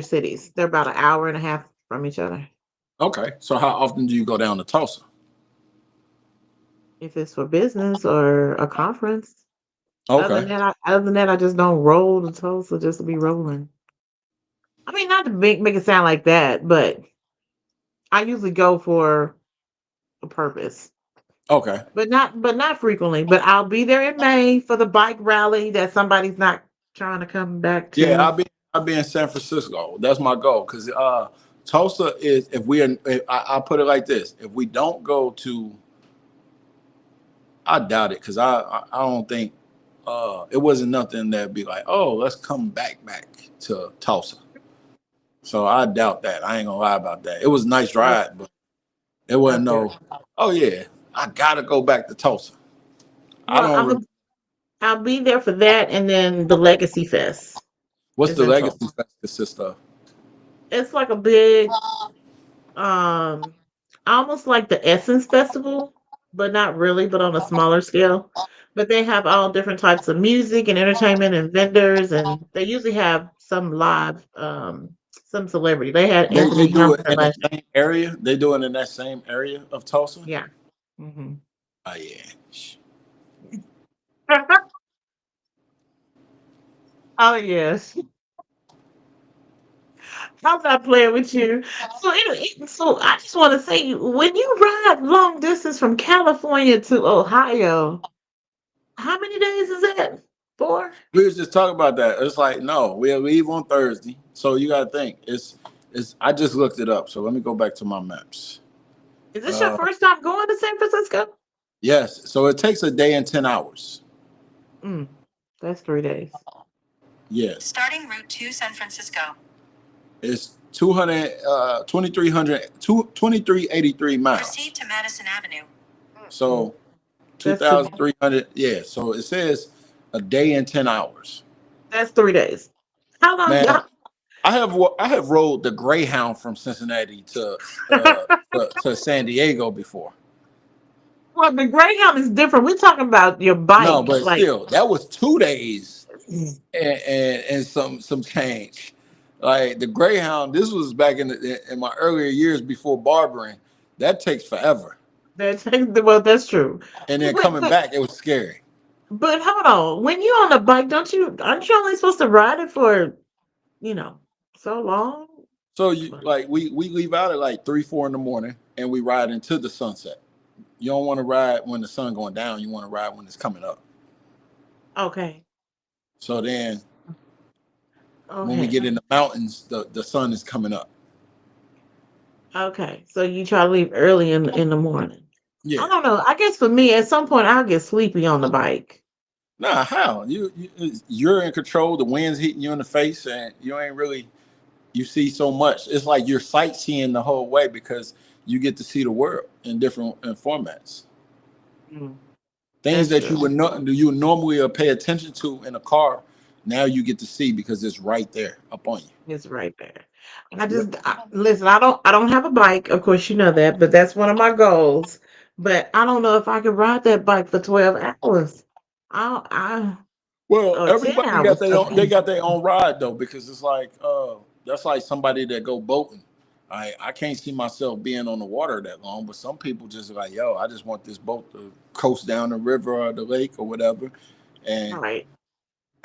cities. They're about an hour and a half from each other. okay. So how often do you go down to Tulsa? If it's for business or a conference. Okay. Other than that, I just don't roll to Tulsa just to be rolling. I mean, not to make it sound like that, but I usually go for a purpose, Okay. but not frequently. But I'll be there in May for the bike rally that somebody's not trying to come back Yeah, to. I'll be in San Francisco. That's my goal. Because Tulsa is if we are. If, I put it like this: if we don't go to, I doubt it. Because I don't think it wasn't nothing that'd be like, oh, let's come back to Tulsa. So I doubt that. I ain't gonna lie about that. It was a nice Oh, ride, but it wasn't okay. no. Oh yeah, I gotta go back to Tulsa. I Well, don't. I'll be there for that, and then the Legacy Fest What's is the in Tulsa. legacy fest consist of? It's like a big um almost like the Essence Festival, but not really, but on a smaller scale. But they have all different types of music and entertainment and vendors, and they usually have some live some celebrity. They had They Anthony do it Hamilton in the last year. same area. They do it in that same area of Tulsa. Yeah. Hmm. Oh yeah. Oh yes. I'm not playing with you. So anyway, so I just want to say, when you ride long distance from California to Ohio, how many days is that? 4? We was just talking about that. It's like no, we'll leave on Thursday. So you got to think. It's. I just looked it up. So let me go back to my maps. Is this your Uh, first time going to San Francisco? yes. So it takes a day and 10 hours. Mm, that's 3 days. Yes. Starting route to San Francisco. It's 200, 2,300, 2,383 miles. Proceed to Madison Avenue. Mm, So that's too. 2,300. Yeah. So it says a day and 10 hours. That's 3 days. How long? Man, I have rode the Greyhound from Cincinnati to San Diego before. Well, the Greyhound is different. We're talking about your No, bike. but Like, still, that was 2 days mm, and some change. Like the Greyhound, this was back in my earlier years before barbering. That takes forever, well, that's true. and then But, coming but back, it was scary. but hold on. When you're on a bike, aren't you only supposed to ride it for you know so long? So you like we leave out at like 3 4 in the morning, and we ride into the sunset. You don't want to ride when the sun going down. You want to ride when it's coming up. Okay. So then when we Okay. get in the mountains, the sun is coming up. Okay. So you try to leave early in the morning. I Yeah. don't know. I guess for me, at some point, I'll get sleepy on the bike. Nah, how you're in control. The wind's hitting you in the face, and you ain't really you see so much. It's like you're sightseeing the whole way because you get to see the world in different formats. Mm, Things that's that true. you would normally pay attention to in a car. Now you get to see because it's right there up on you. It's right there. Yep. Listen. I don't have a bike. Of course, you know that, but that's one of my goals. But I don't know if I could ride that bike for 12 hours. I Well, Oh, 10 everybody got hours. their own. Okay. They got their own ride though, because it's like that's like somebody that go boating. I can't see myself being on the water that long, but some people just like, yo, I just want this boat to coast down the river or the lake or whatever, All and right.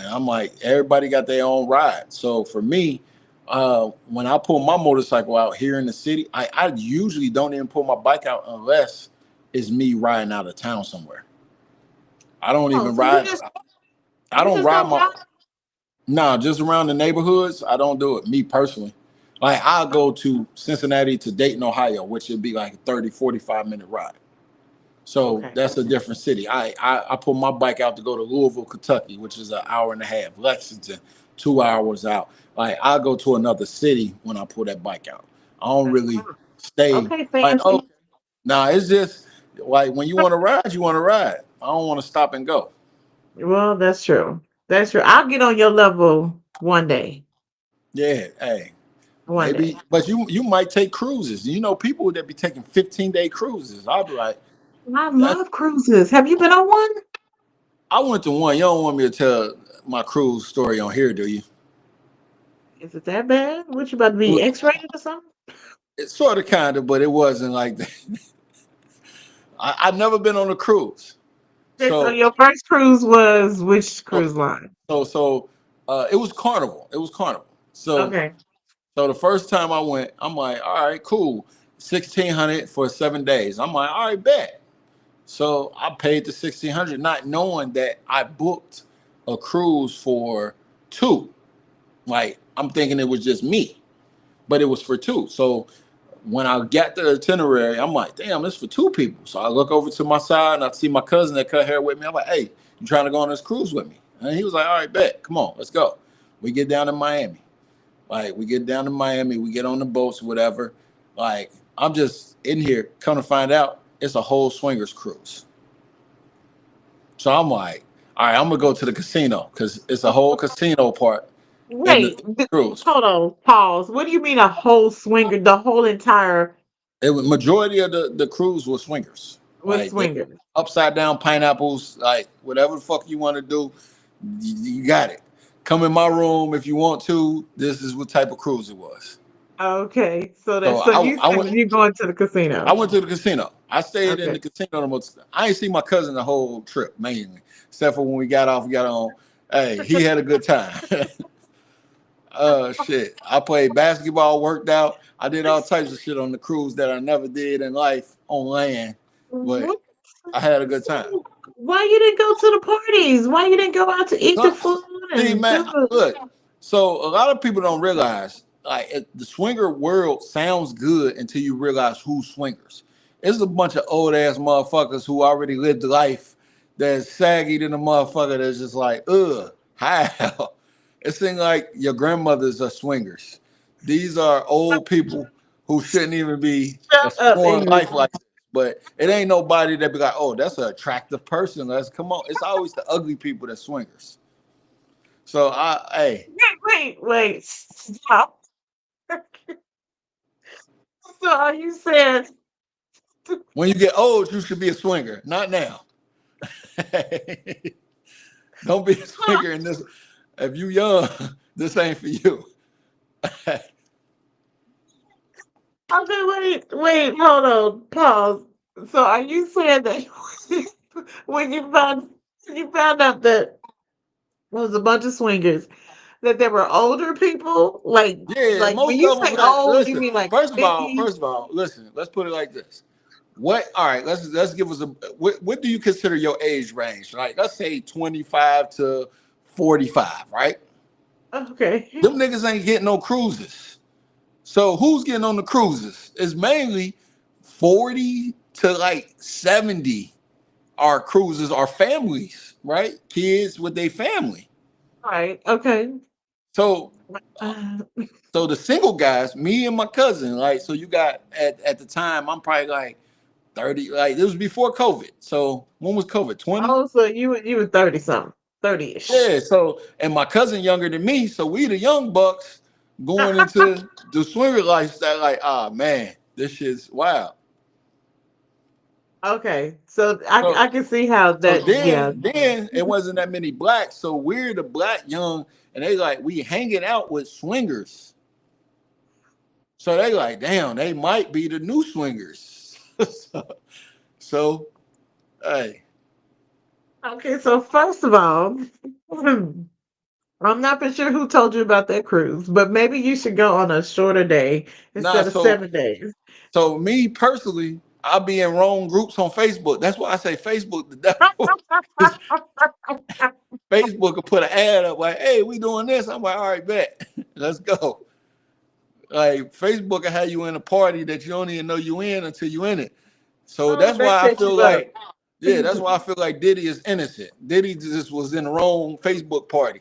I'm like, everybody got their own ride. So for me, when I pull my motorcycle out here in the city, I usually don't even pull my bike out unless it's me riding out of town somewhere. I don't Oh, even so you ride. just I don't ride don't my. ride? Nah, just around the neighborhoods. I don't do it. Me personally. Like I'll go to Cincinnati to Dayton, Ohio, which would be like a 30, 45 minute ride. So Okay. that's a different city. I pull my bike out to go to Louisville, Kentucky, which is an hour and a half. Lexington, 2 hours out. Like I go to another city when I pull that bike out. I don't really stay Okay, like, oh, fancy. nah, it's just like when you want to ride, you want to ride. I don't want to stop and go. Well, that's true. That's true. I'll get on your level one day. Yeah, hey, One maybe, day. but you might take cruises. You know, people that be taking 15-day cruises. I'll be like, I that. love cruises. Have you been on one? I went to one. You don't want me to tell my cruise story on here, do you? Is it that bad? What you about to be X-rated or something? It's sort of kind of, but it wasn't like that. I've never been on a cruise. Okay, so So your first cruise was which so cruise line? so it was Carnival. It was Carnival. So Okay. so the first time I went, I'm like, all right, cool. 1,600 for 7 days. I'm like, all right, bet. So I paid the 1,600, not knowing that I booked a cruise for two. Like I'm thinking it was just me, but it was for two. So when I got the itinerary, I'm like, damn, it's for two people. So I look over to my side and I see my cousin that cut hair with me. I'm like, hey, you trying to go on this cruise with me? And he was like, all right, bet. Come on, let's go. We get down to Miami. Like, we get down to Miami, we get on the boats, whatever. Like, I'm just in here, come to find out, it's a whole swingers cruise. So I'm like, all right, I'm gonna go to the casino because it's a whole casino part in the Wait, cruise. hold on, pause. What do you mean a whole swinger? The whole entire It was majority of the cruise was swingers. was Like they swingers. upside down pineapples, like whatever the fuck you want to do, you got it. Come in my room if you want to. This is what type of cruise it was. Okay, so So that's so you I said went you going to the I casino. went to the casino. I stayed in Okay. the casino the most. I ain't see my cousin the whole trip mainly, except for when we got off, we got on. Hey, he had a good time. Shit. I played basketball, worked out. I did all types of shit on the cruise that I never did in life on land, but What? I had a good time. So why you didn't go to the parties? Why you didn't go out to eat the So, food see, and man, do the look. So a lot of people don't realize, like, the swinger world sounds good until you realize who's swingers. It's a bunch of old ass motherfuckers who already lived life that's saggy than a motherfucker that's just like, ugh, how? It seems like your grandmothers are swingers. These are old people who shouldn't even be shut up, exploring English? life like this. But it ain't nobody that be like, oh, that's an attractive person. Let's come on. It's always the ugly people that swingers. So hey, Wait, stop. So are you saying when you get old, you should be a swinger. Not now. Don't be a swinger in this. If you young, this ain't for you. okay, hold on, pause. So are you saying that when you found out that it was a bunch of swingers, that there were older people? Yeah, Like when most you of them. say old, you Listen, mean like first of all, 50? first of all, listen. Let's put it like this. What? All right. Let's give us a. What do you consider your age range? Like, let's say 25 to 45. Right? Okay. Them niggas ain't getting no cruises. So who's getting on the cruises? It's mainly 40 to like 70 are cruises are families, right? Kids with their family. Right. Okay. So Uh, so the single guys, me and my cousin, like, so you got at the time, I'm probably like 30, like it was before COVID. So when was COVID? 20? oh, so you were 30 something, 30-ish. Yeah, so and my cousin younger than me, so we the young bucks going into the swinger lifestyle, like, ah man, this shit's wild. Okay, so I So I can see how so that. Yeah. then it wasn't that many blacks. So we're the black young, and they like we hanging out with swingers. So they like, damn, they might be the new swingers. so, so hey, Okay, so first of all, I'm not for sure who told you about that cruise, but maybe you should go on a shorter day nah. instead of So 7 days. so me personally, I'll be in wrong groups on Facebook. That's why I say Facebook the devil. 'Cause Facebook could put an ad up like, "Hey, we doing this." I'm like, "All right, bet, let's go." Like Facebook will have you in a party that you don't even know you in until you in it. So Oh, that's they why I set feel you up. like, yeah, that's why I feel like Diddy is innocent. Diddy just was in the wrong Facebook party.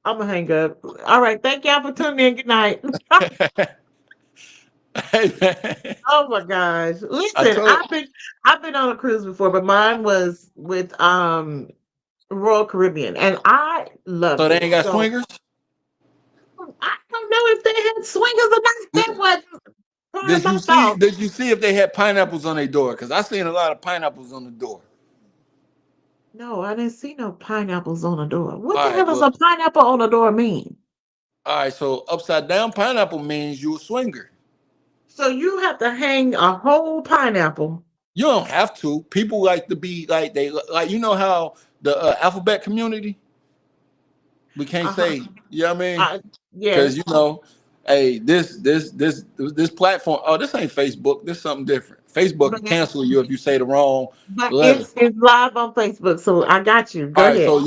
I'm gonna hang up. All right, thank y'all for tuning in. Good night. Hey man, Oh my gosh. I Listen, told. I've been on a cruise before, but mine was with Royal Caribbean and I So loved they it. ain't got So swingers. I don't know if they had swingers or not. That wasn't part of Did you my see? thought. Did you see if they had pineapples on their door? Because I seen a lot of pineapples on the door. No, I didn't see no pineapples on the door. What All the hell right, does well, a pineapple on the door mean? all right. So upside down pineapple means you a swinger. So you have to hang a whole pineapple. You don't have to. People like to be like they like. You know how the alphabet community. We can't Uh-huh. say. You know what I mean? I, Because yes, hey, this platform. Oh, this ain't Facebook. This something different. Facebook but can cancel you if you say the wrong letter. it's live on Facebook, so I got you. Go All right, ahead. so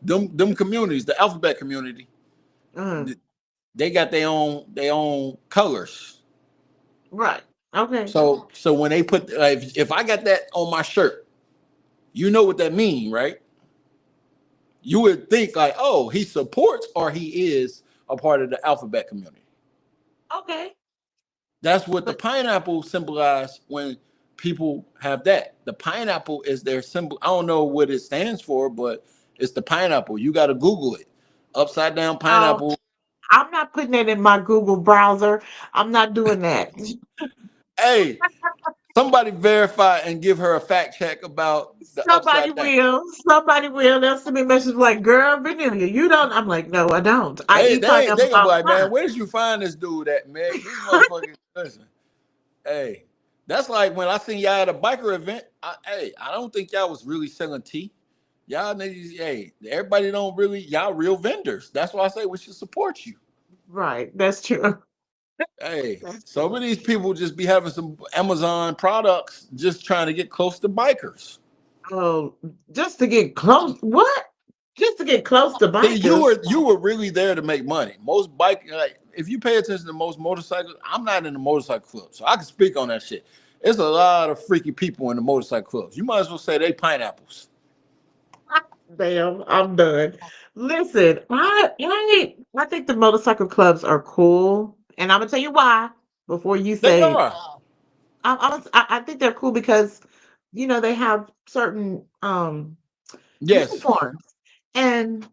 them communities, the alphabet community, Uh, they got their own colors. right. Okay. So when they put if I got that on my shirt, you know what that mean, right? You would think like, oh, he supports or he is a part of the alphabet community. Okay. That's what the But pineapple symbolize when people have that. The pineapple is their symbol. I don't know what it stands for, but it's the pineapple. You got to Google it. Upside down no, pineapple. I'm not putting it in my Google browser. I'm not doing that. Hey, somebody verify and give her a fact check about the Somebody upside down. will. Somebody will. They'll send me a message like, "Girl, Vanilla, you don't." I'm like, "No, I don't. I They eat they ain't they pineapples gonna be all the like, man, time." where did you find this dude at, Meg? This motherfucker. Listen, hey, that's like when I seen y'all at a biker event. I don't think y'all was really selling tea. Y'all niggas, hey, everybody don't really, y'all real vendors. That's why I say we should support you. Right. That's true. Hey, That's some true. of these people just be having some Amazon products just trying to get close to bikers. Oh, just to get close. What? Just to get close to See, you bikers? were you were really there to make money. Most bike, like if you pay attention to most motorcycles, I'm not in the motorcycle club, so I can speak on that shit. It's a lot of freaky people in the motorcycle clubs. You might as well say they pineapples. Damn, I'm done. Listen, I think the motorcycle clubs are cool, and I'm gonna tell you why. Before you They say, are. I think they're cool because they have certain Yes. uniforms and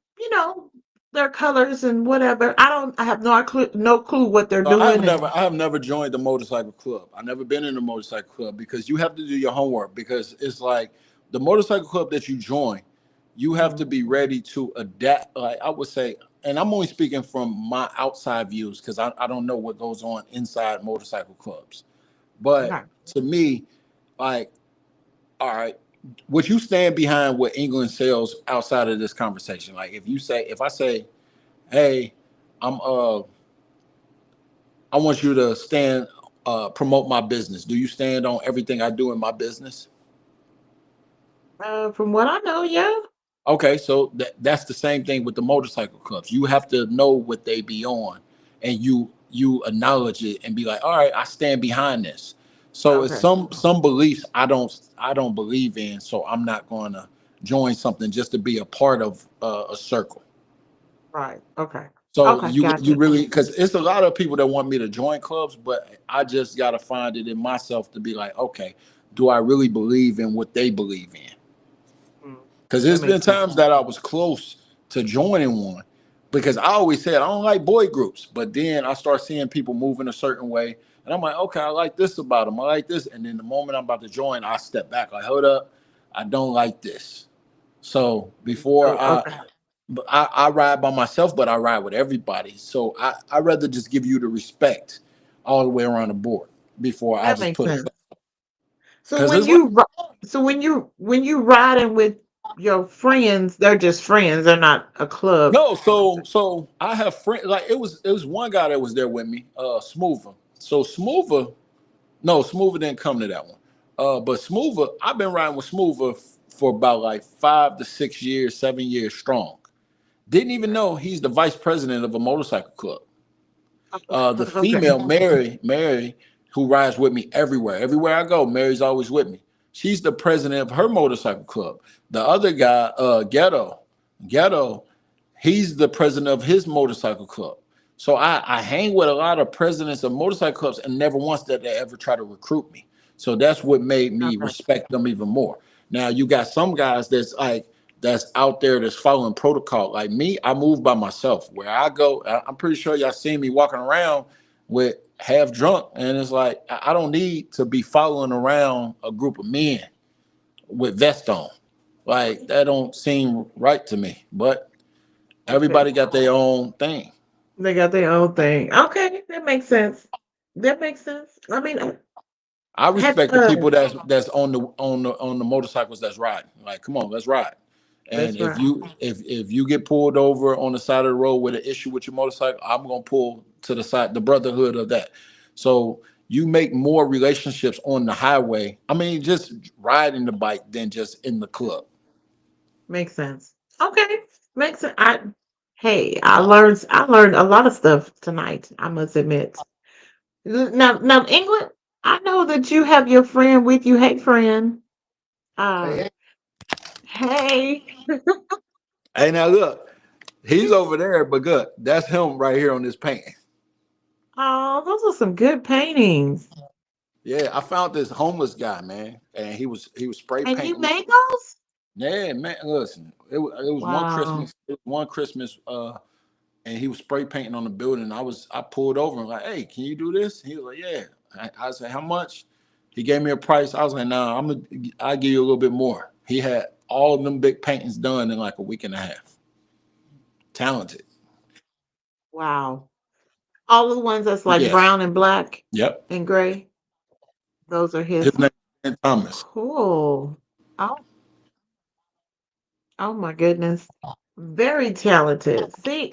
their colors and whatever. I have no clue what they're So I have doing never and I have never joined the motorcycle club. I've never been in a motorcycle club because you have to do your homework because it's like the motorcycle club that you join, you have to Mhm. be ready to adapt. Like I would say, and I'm only speaking from my outside views because I don't know what goes on inside motorcycle clubs. But Okay. to me, like, all right, would you stand behind what England sells outside of this conversation? Like if I say, hey, I'm I want you to stand, promote my business. Do you stand on everything I do in my business? From what I know, yeah. Okay, so that's the same thing with the motorcycle clubs. You have to know what they be on, and you acknowledge it and be like, all right, I stand behind this. So it's Okay. some beliefs I don't believe in, so I'm not going to join something just to be a part of a circle. Right. Okay. So Okay. you Gotcha. really because it's a lot of people that want me to join clubs, but I just got to find it in myself to be like, okay, do I really believe in what they believe in? Mm, Because that there's been makes sense. times that I was close to joining one because I always said I don't like boy groups, but then I start seeing people moving a certain way, And I'm like, okay, I like this about him. I like this. And then the moment I'm about to join, I step back. Like, hold up, I don't like this. So before Oh, okay. I ride by myself, but I ride with everybody. So I rather just give you the respect all the way around the board before I That just makes put a sense. So because when it's like you riding with your friends, they're just friends. They're not a club. no. So I have friends. Like it was one guy that was there with me, Smoother. So Smoother, no, Smoother didn't come to that one. But Smoother, I've been riding with Smoother for about like 5 to 6 years, 7 years strong. Didn't even know he's the vice president of a motorcycle club. The Okay. female Mary, who rides with me everywhere. Everywhere I go, Mary's always with me. She's the president of her motorcycle club. The other guy, Ghetto, he's the president of his motorcycle club. So I hang with a lot of presidents of motorcycle clubs, and never once did they ever try to recruit me. So that's what made me Okay. respect them even more. Now you got some guys that's out there that's following protocol. Like me, I move by myself. Where I go, I'm pretty sure y'all seen me walking around with half drunk, and it's like I don't need to be following around a group of men with vest on. Like that don't seem right to me. But Okay. everybody got their own thing. They got their own thing. Okay, that makes sense. That makes sense. I mean, I has respect the people that's on the motorcycles that's riding. Like, come on, let's ride. And that's if right. you get pulled over on the side of the road with an issue with your motorcycle, I'm gonna pull to the side, the brotherhood of that. So you make more relationships on the highway. I mean, just riding the bike than just in the club. Makes sense. Okay, makes sense. I learned a lot of stuff tonight. I must admit. Now, England. I know that you have your friend with you. Hey, friend. Uh, Hey, hey. hey, now look, he's over there, but good. That's him right here on this painting. Oh, those are some good paintings. Yeah, I found this homeless guy, man, and he was spray And you painting. made those? Yeah, man. Listen, it was one Wow. Christmas. It was one Christmas, and he was spray painting on the building. I pulled over and like, hey, can you do this? He was like, yeah. I said, how much? He gave me a price. I was like, nah, I'll give you a little bit more. He had all of them big paintings done in like a week and a half. Talented. Wow. All the ones that's like Yes. brown and black Yep. and gray, those are His his. name is Thomas. Cool. Oh, oh my goodness. Very talented. See,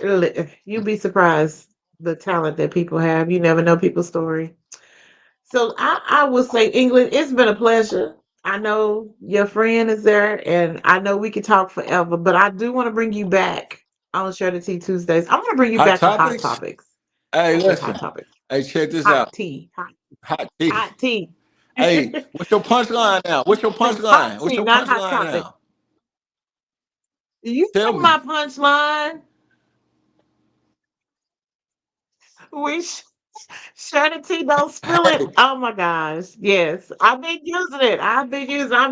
you'd be surprised the talent that people have. You never know people's story. So I will say, England, it's been a pleasure. I know your friend is there, and I know we could talk forever, but I do want to bring you back on Share the Tea Tuesdays. I want to bring you Hot back to Hot topics. Topics. Hey, That's it, Hot listen. Topics. Hey, check this Hot out. tea. Hot tea. Hot tea. Hey, what's your punchline now? What's your Hot punchline? What's tea, your not hot punchline topic. now? You Tell know my me. punchline. We share the tea, don't spill it. Hey, Oh my gosh. Yes. I've been using it. I'm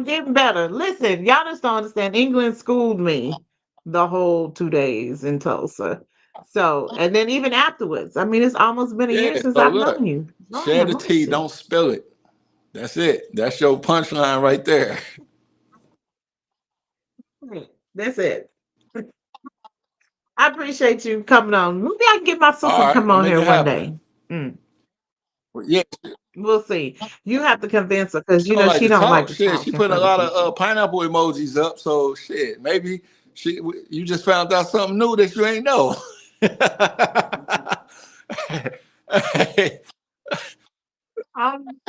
getting better. Listen, y'all just don't understand. England schooled me the whole 2 days in Tulsa. So, and then even afterwards, I mean, it's almost been a yeah. year since So I've look, known you. Lord share have the tea, mercy. don't spill it. That's it. That's your punchline right there. Right. That's it. I appreciate you coming on. Maybe I can get my sister to All right, come I'll on make here it one happen. day. Mm, Well, yeah, we'll see. You have to convince her because she don't like she to don't like talk. to Shit, she talk in put a front of lot of people. pineapple emojis up. So shit, maybe you just found out something new that you ain't know. I'm,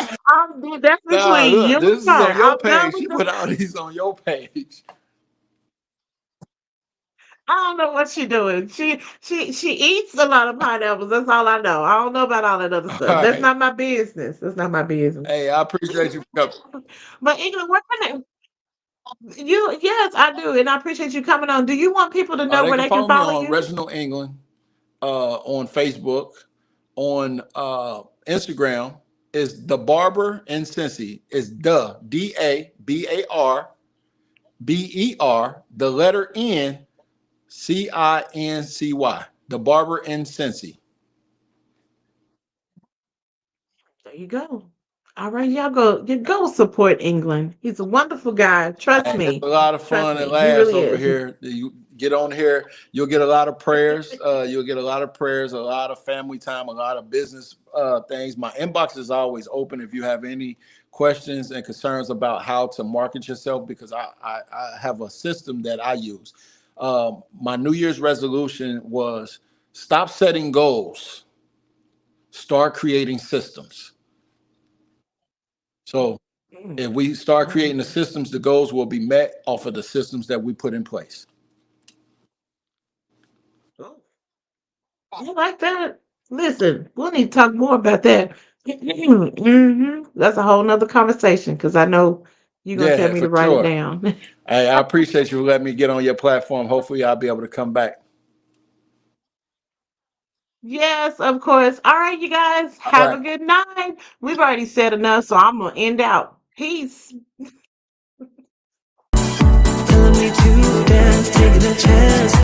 that's Nah, between you look, and this is her. on your I'm done page. with She this. put all these on your page. I don't know what she doing. She eats a lot of pineapples. That's all I know. I don't know about all that other All stuff. That's right. not my business. That's not my business. Hey, I appreciate you for coming. But England, where can you? Yes, I do, and I appreciate you coming on. Do you want people to know They where can they can follow me follow on you? Reginald England on Facebook, on Instagram is the Barber in Cincy. Is DABARBER, the letter N CINCY. The Barber in Cincy. There you go. All right, y'all go. You go support England. He's a wonderful guy. Trust Hey, it's a me. lot of Trust fun and me. He laughs really over is. here. You get on here, you'll get a lot of prayers. You'll get a lot of prayers, a lot of family time, a lot of business things. My inbox is always open if you have any questions and concerns about how to market yourself because I have a system that I use. My New Year's resolution was stop setting goals, start creating systems. So Mm, if we start I like creating the that. systems, the goals will be met off of the systems that we put in place. Oh, I like that. Listen, we'll need to talk more about that. That's a whole nother conversation because I know you're gonna tell Yeah, me for to write it sure. down. Hey, I appreciate you letting me get on your platform. Hopefully, I'll be able to come back. Yes, of course. All right, you guys, All have a right. good night. We've already said enough, so I'm gonna end out. Peace. telling me to down.